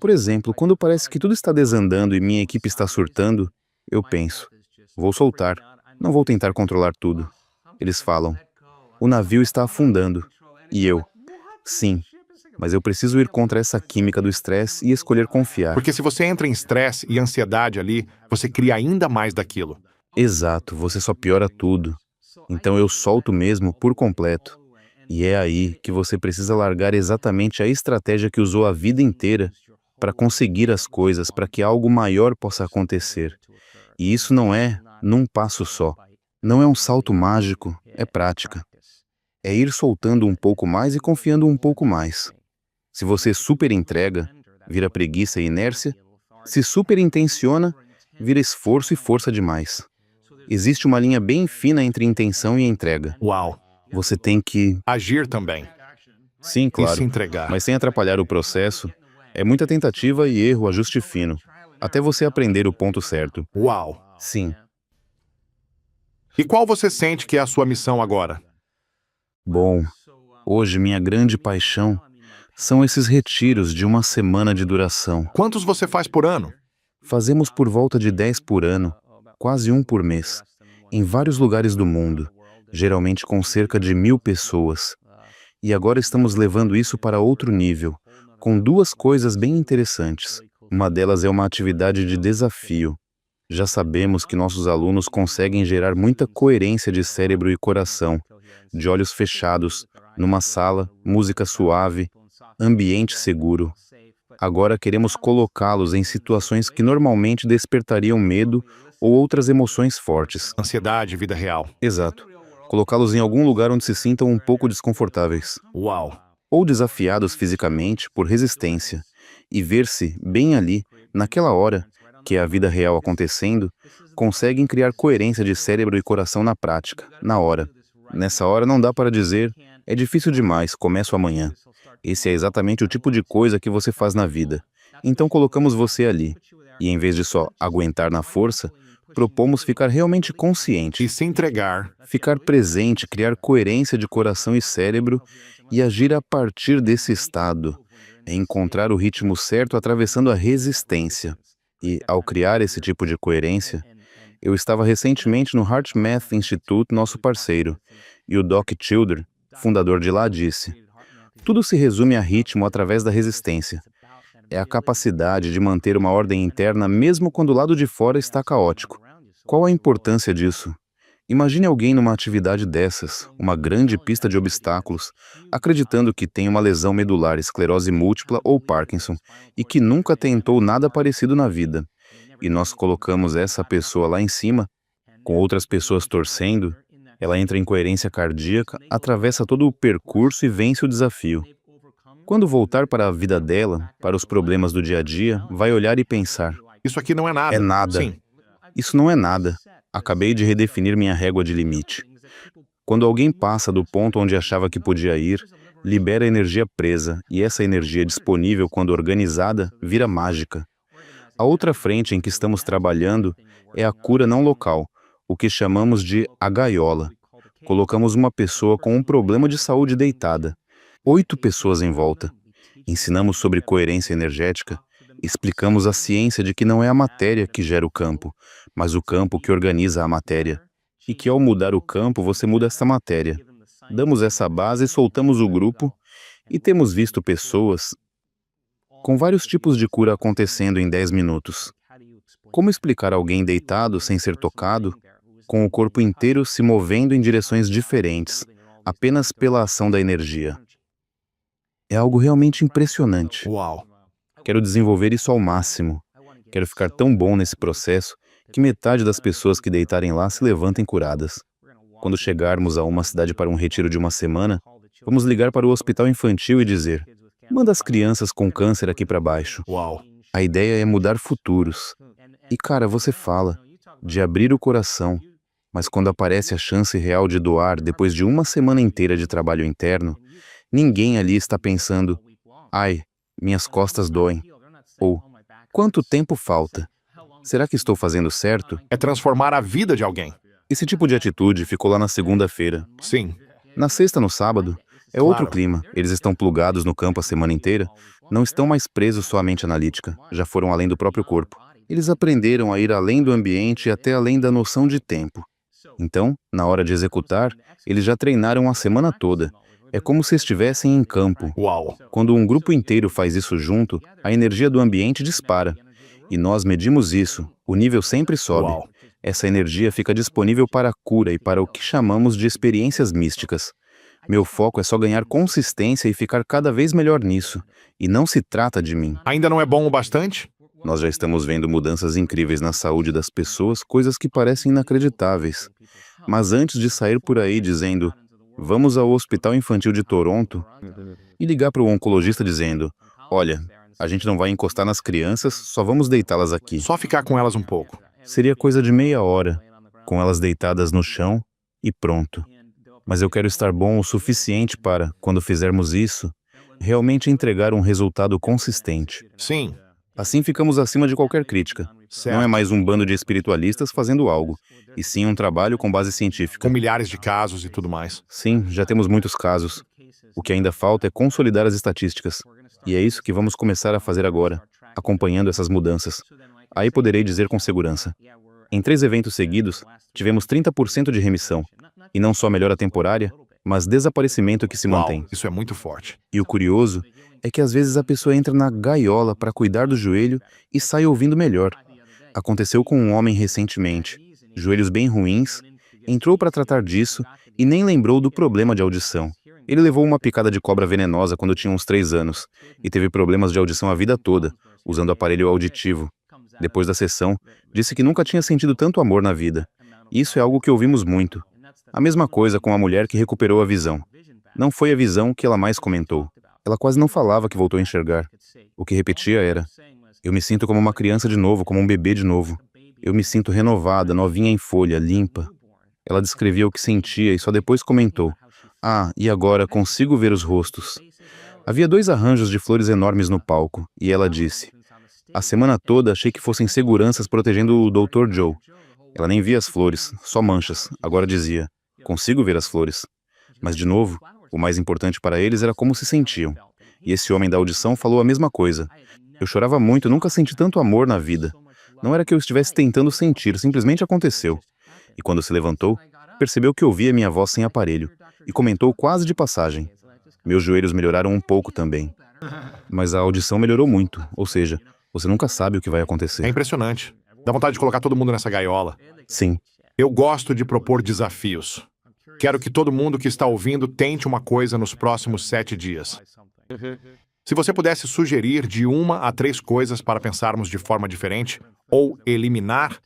Por exemplo, quando parece que tudo está desandando e minha equipe está surtando, eu penso, vou soltar, não vou tentar controlar tudo. Eles falam, o navio está afundando. E eu, sim, mas eu preciso ir contra essa química do estresse e escolher confiar. Porque se você entra em estresse e ansiedade ali, você cria ainda mais daquilo. Exato, você só piora tudo. Então eu solto mesmo por completo. E é aí que você precisa largar exatamente a estratégia que usou a vida inteira para conseguir as coisas, para que algo maior possa acontecer. E isso não é num passo só. Não é um salto mágico, é prática. É ir soltando um pouco mais e confiando um pouco mais. Se você super entrega, vira preguiça e inércia. Se super intenciona, vira esforço e força demais. Existe uma linha bem fina entre intenção e entrega. Uau. Você tem que... Agir também. Sim, E claro, se entregar. mas sem atrapalhar o processo. É muita tentativa e erro, ajuste fino, até você aprender o ponto certo. Uau. Sim. E qual você sente que é a sua missão agora? Bom, hoje minha grande paixão são esses retiros de uma semana de duração. Quantos você faz por ano? Fazemos por volta de 10 por ano, quase um por mês, em vários lugares do mundo, geralmente com cerca de 1.000 pessoas. E agora estamos levando isso para outro nível, com duas coisas bem interessantes. Uma delas é uma atividade de desafio. Já sabemos que nossos alunos conseguem gerar muita coerência de cérebro e coração, de olhos fechados, numa sala, música suave, ambiente seguro. Agora queremos colocá-los em situações que normalmente despertariam medo ou outras emoções fortes. Ansiedade, vida real. Exato. Colocá-los em algum lugar onde se sintam um pouco desconfortáveis. Uau. Ou desafiados fisicamente por resistência, e ver-se bem ali, naquela hora, que é a vida real acontecendo, conseguem criar coerência de cérebro e coração na prática, na hora. Nessa hora não dá para dizer, é difícil demais, começo amanhã. Esse é exatamente o tipo de coisa que você faz na vida. Então colocamos você ali, e em vez de só aguentar na força, propomos ficar realmente consciente, E se entregar. ficar presente, criar coerência de coração e cérebro e agir a partir desse estado. É encontrar o ritmo certo atravessando a resistência. E, ao criar esse tipo de coerência, eu estava recentemente no HeartMath Institute, nosso parceiro, e o Doc Childer, fundador de lá, disse: tudo se resume a ritmo através da resistência. É a capacidade de manter uma ordem interna mesmo quando o lado de fora está caótico. Qual a importância disso? Imagine alguém numa atividade dessas, uma grande pista de obstáculos, acreditando que tem uma lesão medular, esclerose múltipla ou Parkinson, e que nunca tentou nada parecido na vida. E nós colocamos essa pessoa lá em cima, com outras pessoas torcendo, ela entra em coerência cardíaca, atravessa todo o percurso e vence o desafio. Quando voltar para a vida dela, para os problemas do dia a dia, vai olhar e pensar, Isso aqui não é nada. é nada. Sim. Isso não é nada. Acabei de redefinir minha régua de limite. Quando alguém passa do ponto onde achava que podia ir, libera energia presa, e essa energia disponível, quando organizada, vira mágica. A outra frente em que estamos trabalhando é a cura não local, o que chamamos de a gaiola. Colocamos uma pessoa com um problema de saúde deitada, 8 pessoas em volta. Ensinamos sobre coerência energética, explicamos a ciência de que não é a matéria que gera o campo, mas o campo que organiza a matéria. E que ao mudar o campo, você muda essa matéria. Damos essa base e soltamos o grupo, e temos visto pessoas com vários tipos de cura acontecendo em 10 minutos. Como explicar alguém deitado sem ser tocado, com o corpo inteiro se movendo em direções diferentes, apenas pela ação da energia? É algo realmente impressionante. Uau. Quero desenvolver isso ao máximo. Quero ficar tão bom nesse processo que metade das pessoas que deitarem lá se levantem curadas. Quando chegarmos a uma cidade para um retiro de uma semana, vamos ligar para o hospital infantil e dizer: manda as crianças com câncer aqui para baixo. Uau. A ideia é mudar futuros. E cara, você fala de abrir o coração, mas quando aparece a chance real de doar depois de uma semana inteira de trabalho interno, ninguém ali está pensando: ai, minhas costas doem. Ou, quanto tempo falta? Será que estou fazendo certo? É transformar a vida de alguém. Esse tipo de atitude ficou lá na segunda-feira. Sim. Na sexta, no sábado, é outro Claro. clima. Eles estão plugados no campo a semana inteira, Não estão mais presos só à mente analítica, já foram além do próprio corpo. Eles aprenderam a ir além do ambiente e até além da noção de tempo. Então, na hora de executar, eles já treinaram a semana toda. É como se estivessem em campo. Uau! Quando um grupo inteiro faz isso junto, a energia do ambiente dispara. E nós medimos isso. O nível sempre sobe. Uau! Essa energia fica disponível para a cura e para o que chamamos de experiências místicas. Meu foco é só ganhar consistência e ficar cada vez melhor nisso. E não se trata de mim. Ainda não é bom o bastante? Nós já estamos vendo mudanças incríveis na saúde das pessoas, coisas que parecem inacreditáveis. Mas antes de sair por aí dizendo, vamos ao Hospital Infantil de Toronto, e ligar para o oncologista dizendo, olha, a gente não vai encostar nas crianças, só vamos deitá-las aqui. Só ficar com elas um pouco. Seria coisa de meia hora, com elas deitadas no chão e pronto. Mas eu quero estar bom o suficiente para, quando fizermos isso, realmente entregar um resultado consistente. Sim. Assim ficamos acima de qualquer crítica. Certo. Não é mais um bando de espiritualistas fazendo algo, e sim um trabalho com base científica. Com milhares de casos e tudo mais. Sim, já temos muitos casos. O que ainda falta é consolidar as estatísticas. E é isso que vamos começar a fazer agora, acompanhando essas mudanças. Aí poderei dizer com segurança. Em 3 eventos seguidos, tivemos 30% de remissão. E não só melhora temporária, mas desaparecimento que se mantém. Uau, isso é muito forte. E o curioso é que às vezes a pessoa entra na gaiola para cuidar do joelho e sai ouvindo melhor. Aconteceu com um homem recentemente. Joelhos bem ruins, entrou para tratar disso e nem lembrou do problema de audição. Ele levou uma picada de cobra venenosa quando tinha uns 3 anos e teve problemas de audição a vida toda, usando aparelho auditivo. Depois da sessão, disse que nunca tinha sentido tanto amor na vida. Isso é algo que ouvimos muito. A mesma coisa com a mulher que recuperou a visão. Não foi a visão que ela mais comentou. Ela quase não falava que voltou a enxergar. O que repetia era, eu me sinto como uma criança de novo, como um bebê de novo. Eu me sinto renovada, novinha em folha, limpa. Ela descrevia o que sentia e só depois comentou, e agora consigo ver os rostos. Havia 2 arranjos de flores enormes no palco, e ela disse, a semana toda achei que fossem seguranças protegendo o Dr. Joe. Ela nem via as flores, só manchas. Agora dizia, consigo ver as flores. Mas, de novo, o mais importante para eles era como se sentiam. E esse homem da audição falou a mesma coisa. Eu chorava muito, nunca senti tanto amor na vida. Não era que eu estivesse tentando sentir, simplesmente aconteceu. E quando se levantou, percebeu que ouvia minha voz sem aparelho, e comentou quase de passagem. Meus joelhos melhoraram um pouco também. Mas a audição melhorou muito, ou seja, você nunca sabe o que vai É acontecer. impressionante. Dá vontade de colocar todo mundo nessa gaiola. Sim. Eu gosto de propor desafios. Quero que todo mundo que está ouvindo tente uma coisa nos próximos 7 dias. Se você pudesse sugerir de 1 a 3 coisas para pensarmos de forma diferente, ou eliminar,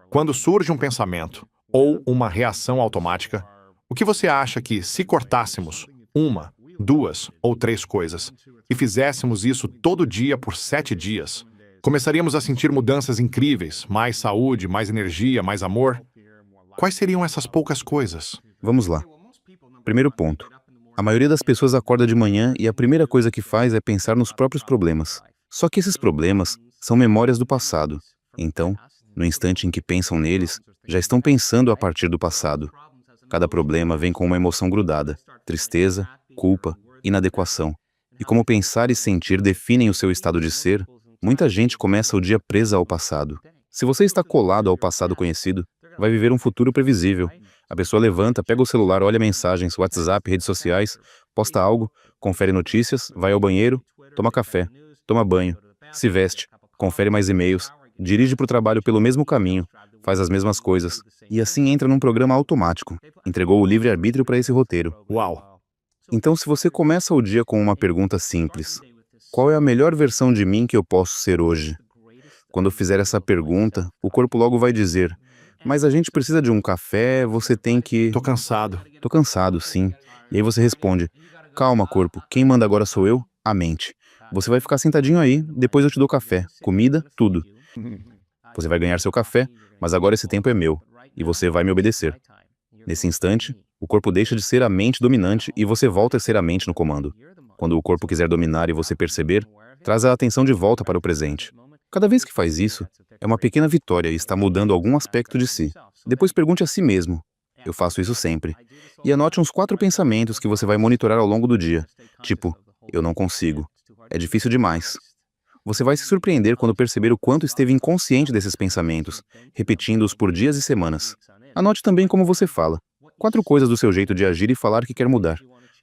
quando surge um pensamento ou uma reação automática, o que você acha que, se cortássemos 1, 2 ou 3 coisas e fizéssemos isso todo dia por 7 dias, começaríamos a sentir mudanças incríveis, mais saúde, mais energia, mais amor? Quais seriam essas poucas coisas? Vamos lá. Primeiro ponto. A maioria das pessoas acorda de manhã e a primeira coisa que faz é pensar nos próprios problemas. Só que esses problemas são memórias do passado. Então, no instante em que pensam neles, já estão pensando a partir do passado. Cada problema vem com uma emoção grudada, tristeza, culpa, inadequação. E como pensar e sentir definem o seu estado de ser, muita gente começa o dia presa ao passado. Se você está colado ao passado conhecido, vai viver um futuro previsível. A pessoa levanta, pega o celular, olha mensagens, WhatsApp, redes sociais, posta algo, confere notícias, vai ao banheiro, toma café, toma banho, se veste, confere mais e-mails, dirige para o trabalho pelo mesmo caminho, faz as mesmas coisas, e assim entra num programa automático. Entregou o livre-arbítrio para esse roteiro. Uau! Então, se você começa o dia com uma pergunta simples, qual é a melhor versão de mim que eu posso ser hoje? Quando eu fizer essa pergunta, o corpo logo vai dizer, mas a gente precisa de um café, você tem que... Tô cansado. Tô cansado, sim. E aí você responde, calma, corpo, quem manda agora sou eu? A mente. Você vai ficar sentadinho aí, depois eu te dou café, comida, tudo. Você vai ganhar seu café, mas agora esse tempo é meu, e você vai me obedecer. Nesse instante, o corpo deixa de ser a mente dominante e você volta a ser a mente no comando. Quando o corpo quiser dominar e você perceber, traz a atenção de volta para o presente. Cada vez que faz isso, é uma pequena vitória e está mudando algum aspecto de si. Depois pergunte a si mesmo, eu faço isso sempre. E anote uns 4 pensamentos que você vai monitorar ao longo do dia. Tipo, eu não consigo. É difícil demais. Você vai se surpreender quando perceber o quanto esteve inconsciente desses pensamentos, repetindo-os por dias e semanas. Anote também como você fala. 4 coisas do seu jeito de agir e falar que quer mudar.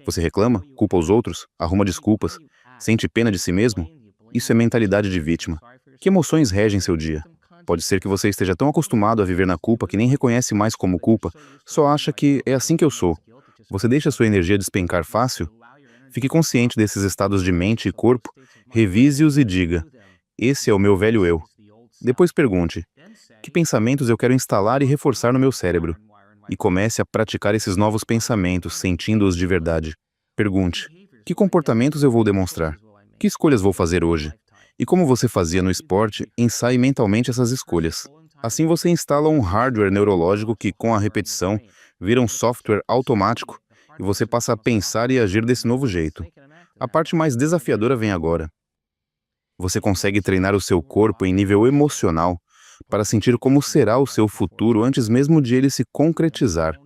Você reclama, culpa os outros, arruma desculpas, sente pena de si mesmo? Isso é mentalidade de vítima. Que emoções regem seu dia? Pode ser que você esteja tão acostumado a viver na culpa que nem reconhece mais como culpa, só acha que é assim que eu sou. Você deixa sua energia despencar fácil? Fique consciente desses estados de mente e corpo, revise-os e diga: esse é o meu velho eu. Depois pergunte: que pensamentos eu quero instalar e reforçar no meu cérebro? E comece a praticar esses novos pensamentos, sentindo-os de verdade. Pergunte: que comportamentos eu vou demonstrar? Que escolhas vou fazer hoje? E como você fazia no esporte, ensaie mentalmente essas escolhas. Assim você instala um hardware neurológico que, com a repetição, vira um software automático e você passa a pensar e agir desse novo jeito. A parte mais desafiadora vem agora. Você consegue treinar o seu corpo em nível emocional para sentir como será o seu futuro antes mesmo de ele se concretizar.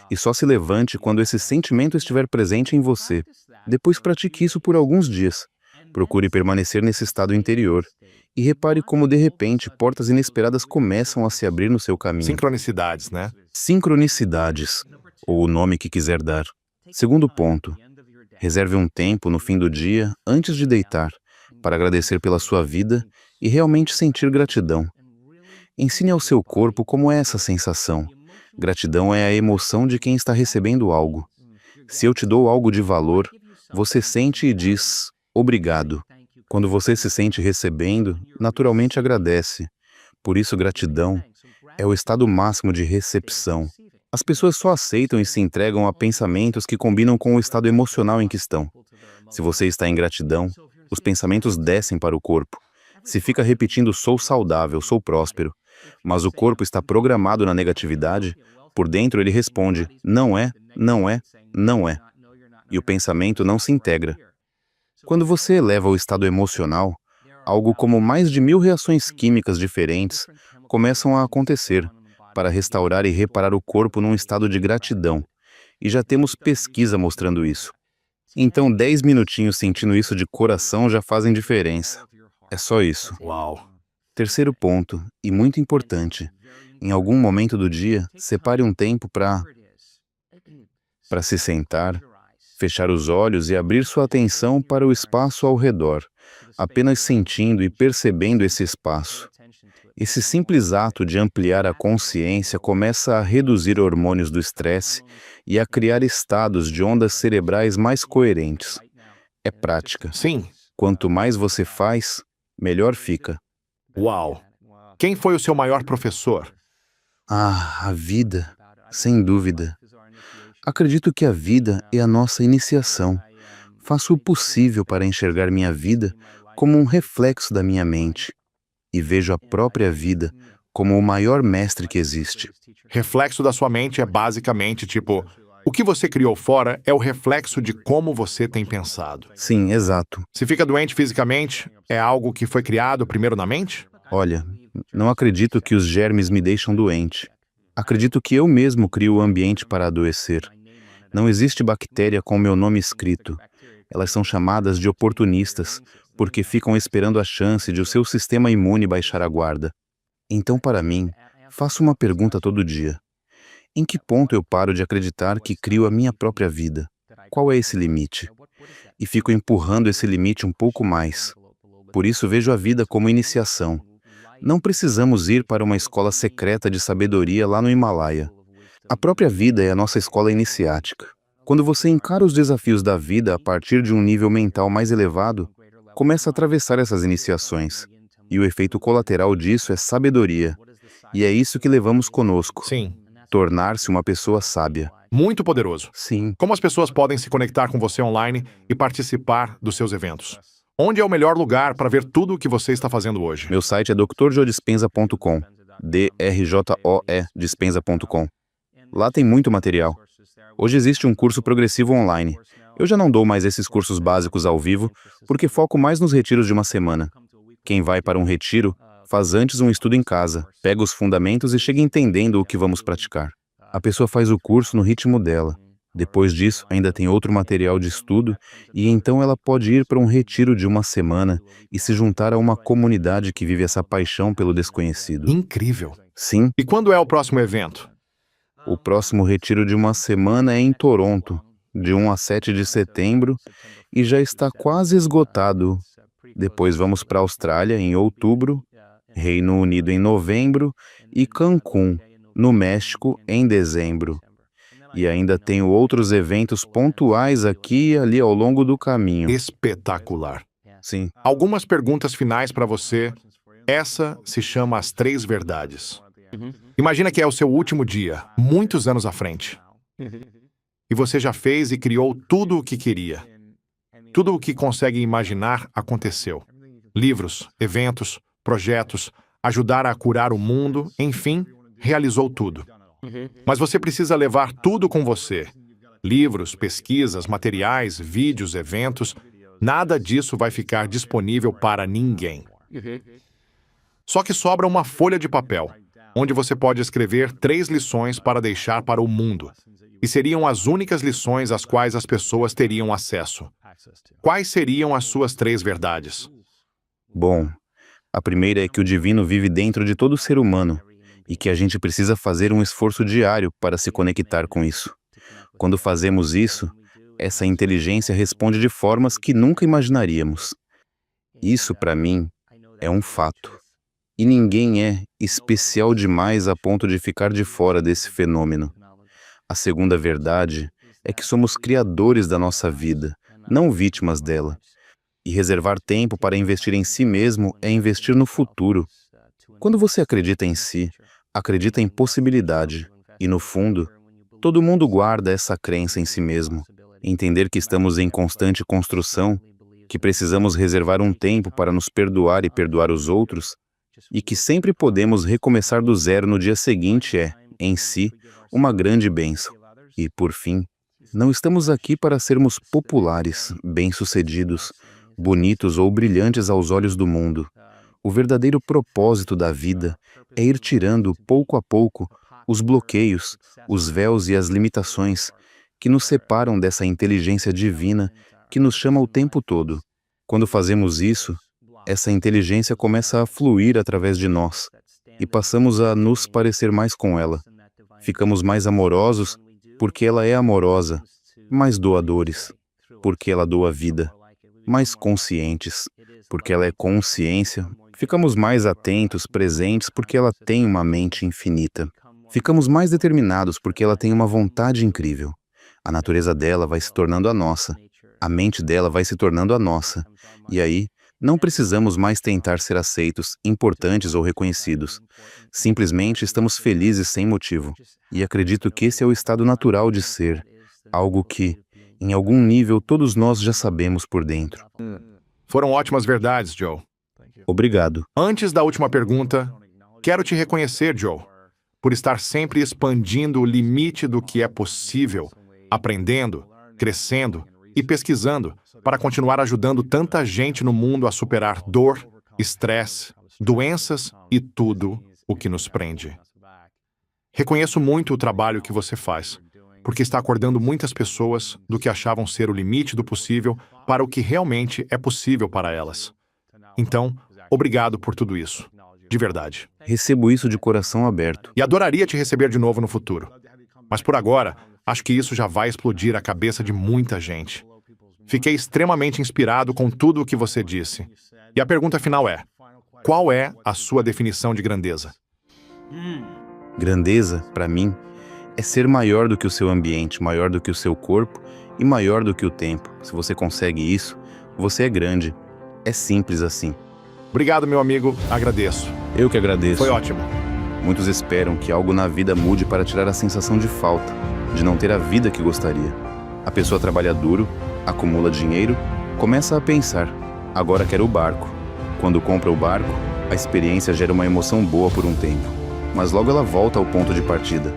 E só se levante quando esse sentimento estiver presente em você. Depois pratique isso por alguns dias. Procure permanecer nesse estado interior. E repare como, de repente, portas inesperadas começam a se abrir no seu caminho. Sincronicidades, né? Sincronicidades, ou o nome que quiser dar. Segundo ponto. Reserve um tempo no fim do dia, antes de deitar, para agradecer pela sua vida e realmente sentir gratidão. Ensine ao seu corpo como é essa sensação. Gratidão é a emoção de quem está recebendo algo. Se eu te dou algo de valor, você sente e diz obrigado. Quando você se sente recebendo, naturalmente agradece. Por isso, gratidão é o estado máximo de recepção. As pessoas só aceitam e se entregam a pensamentos que combinam com o estado emocional em que estão. Se você está em gratidão, os pensamentos descem para o corpo. Se fica repetindo sou saudável, sou próspero, mas o corpo está programado na negatividade, por dentro ele responde não é, não é, não é. E o pensamento não se integra. Quando você eleva o estado emocional, algo como mais de 1000 reações químicas diferentes começam a acontecer para restaurar e reparar o corpo num estado de gratidão. E já temos pesquisa mostrando isso. Então 10 minutinhos sentindo isso de coração já fazem diferença. É só isso. Uau! Terceiro ponto, e muito importante, em algum momento do dia, separe um tempo para se sentar, fechar os olhos e abrir sua atenção para o espaço ao redor, apenas sentindo e percebendo esse espaço. Esse simples ato de ampliar a consciência começa a reduzir hormônios do estresse e a criar estados de ondas cerebrais mais coerentes. É prática. Sim. Quanto mais você faz, melhor fica. Uau! Quem foi o seu maior professor? Ah, a vida, sem dúvida. Acredito que a vida é a nossa iniciação. Faço o possível para enxergar minha vida como um reflexo da minha mente e vejo a própria vida como o maior mestre que existe. Reflexo da sua mente é basicamente tipo, o que você criou fora é o reflexo de como você tem pensado. Sim, exato. Se fica doente fisicamente, é algo que foi criado primeiro na mente? Olha, não acredito que os germes me deixam doente. Acredito que eu mesmo crio o ambiente para adoecer. Não existe bactéria com meu nome escrito. Elas são chamadas de oportunistas, porque ficam esperando a chance de o seu sistema imune baixar a guarda. Então, para mim, faço uma pergunta todo dia. Em que ponto eu paro de acreditar que crio a minha própria vida? Qual é esse limite? E fico empurrando esse limite um pouco mais. Por isso vejo a vida como iniciação. Não precisamos ir para uma escola secreta de sabedoria lá no Himalaia. A própria vida é a nossa escola iniciática. Quando você encara os desafios da vida a partir de um nível mental mais elevado, começa a atravessar essas iniciações. E o efeito colateral disso é sabedoria. E é isso que levamos conosco. Sim. Tornar-se uma pessoa sábia. Muito poderoso. Sim. Como as pessoas podem se conectar com você online e participar dos seus eventos? Onde é o melhor lugar para ver tudo o que você está fazendo hoje? Meu site é drjoedispenza.com. DRJOE dispenza.com. Lá tem muito material. Hoje existe um curso progressivo online. Eu já não dou mais esses cursos básicos ao vivo, porque foco mais nos retiros de uma semana. Quem vai para um retiro, faz antes um estudo em casa, pega os fundamentos e chega entendendo o que vamos praticar. A pessoa faz o curso no ritmo dela. Depois disso, ainda tem outro material de estudo, e então ela pode ir para um retiro de uma semana e se juntar a uma comunidade que vive essa paixão pelo desconhecido. Incrível. Sim, E quando é o próximo evento? o próximo retiro de uma semana é em Toronto, de 1 a 7 de setembro, e já está quase esgotado. Depois vamos para a Austrália em outubro, Reino Unido em novembro e Cancún, no México, em dezembro. E ainda tenho outros eventos pontuais aqui e ali ao longo do caminho. Espetacular. Sim, Algumas perguntas finais para você. Essa se chama As Três Verdades. Imagina que é o seu último dia, muitos anos à frente. E você já fez e criou tudo o que queria. Tudo o que consegue imaginar aconteceu. Livros, eventos, projetos, ajudar a curar o mundo, enfim, realizou tudo. Mas você precisa levar tudo com você. Livros, pesquisas, materiais, vídeos, eventos, nada disso vai ficar disponível para ninguém. Só que sobra uma folha de papel, onde você pode escrever 3 lições para deixar para o mundo. E seriam as únicas lições às quais as pessoas teriam acesso. Quais seriam as suas 3 verdades? bom. A primeira é que o divino vive dentro de todo ser humano e que a gente precisa fazer um esforço diário para se conectar com isso. Quando fazemos isso, essa inteligência responde de formas que nunca imaginaríamos. Isso, para mim, é um fato. E ninguém é especial demais a ponto de ficar de fora desse fenômeno. A segunda verdade é que somos criadores da nossa vida, não vítimas dela. E reservar tempo para investir em si mesmo é investir no futuro. Quando você acredita em si, acredita em possibilidade. E, no fundo, todo mundo guarda essa crença em si mesmo. Entender que estamos em constante construção, que precisamos reservar um tempo para nos perdoar e perdoar os outros, e que sempre podemos recomeçar do zero no dia seguinte é, em si, uma grande bênção. E, por fim, não estamos aqui para sermos populares, bem-sucedidos, bonitos ou brilhantes aos olhos do mundo. O verdadeiro propósito da vida é ir tirando, pouco a pouco, os bloqueios, os véus e as limitações que nos separam dessa inteligência divina que nos chama o tempo todo. Quando fazemos isso, essa inteligência começa a fluir através de nós e passamos a nos parecer mais com ela. Ficamos mais amorosos porque ela é amorosa, mais doadores, porque ela doa vida, mais conscientes, porque ela é consciência. Ficamos mais atentos, presentes, porque ela tem uma mente infinita. Ficamos mais determinados porque ela tem uma vontade incrível. A natureza dela vai se tornando a nossa. A mente dela vai se tornando a nossa. E aí, não precisamos mais tentar ser aceitos, importantes ou reconhecidos. Simplesmente estamos felizes sem motivo. E acredito que esse é o estado natural de ser, algo que, em algum nível, todos nós já sabemos por dentro. Foram ótimas verdades, Joe. Obrigado. Antes da última pergunta, quero te reconhecer, Joe, por estar sempre expandindo o limite do que é possível, aprendendo, crescendo e pesquisando para continuar ajudando tanta gente no mundo a superar dor, estresse, doenças e tudo o que nos prende. Reconheço muito o trabalho que você faz, porque está acordando muitas pessoas do que achavam ser o limite do possível para o que realmente é possível para elas. Então, obrigado por tudo isso. De verdade. Recebo isso de coração aberto. E adoraria te receber de novo no futuro. Mas por agora, acho que isso já vai explodir a cabeça de muita gente. Fiquei extremamente inspirado com tudo o que você disse. E a pergunta final é: qual é a sua definição de grandeza? Grandeza, para mim, é ser maior do que o seu ambiente, maior do que o seu corpo e maior do que o tempo. Se você consegue isso, você é grande. É simples assim. Obrigado, meu amigo. Agradeço. Eu que agradeço. Foi ótimo. Muitos esperam que algo na vida mude para tirar a sensação de falta, de não ter a vida que gostaria. A pessoa trabalha duro, acumula dinheiro, começa a pensar: agora quero o barco. Quando compra o barco, a experiência gera uma emoção boa por um tempo, mas logo ela volta ao ponto de partida.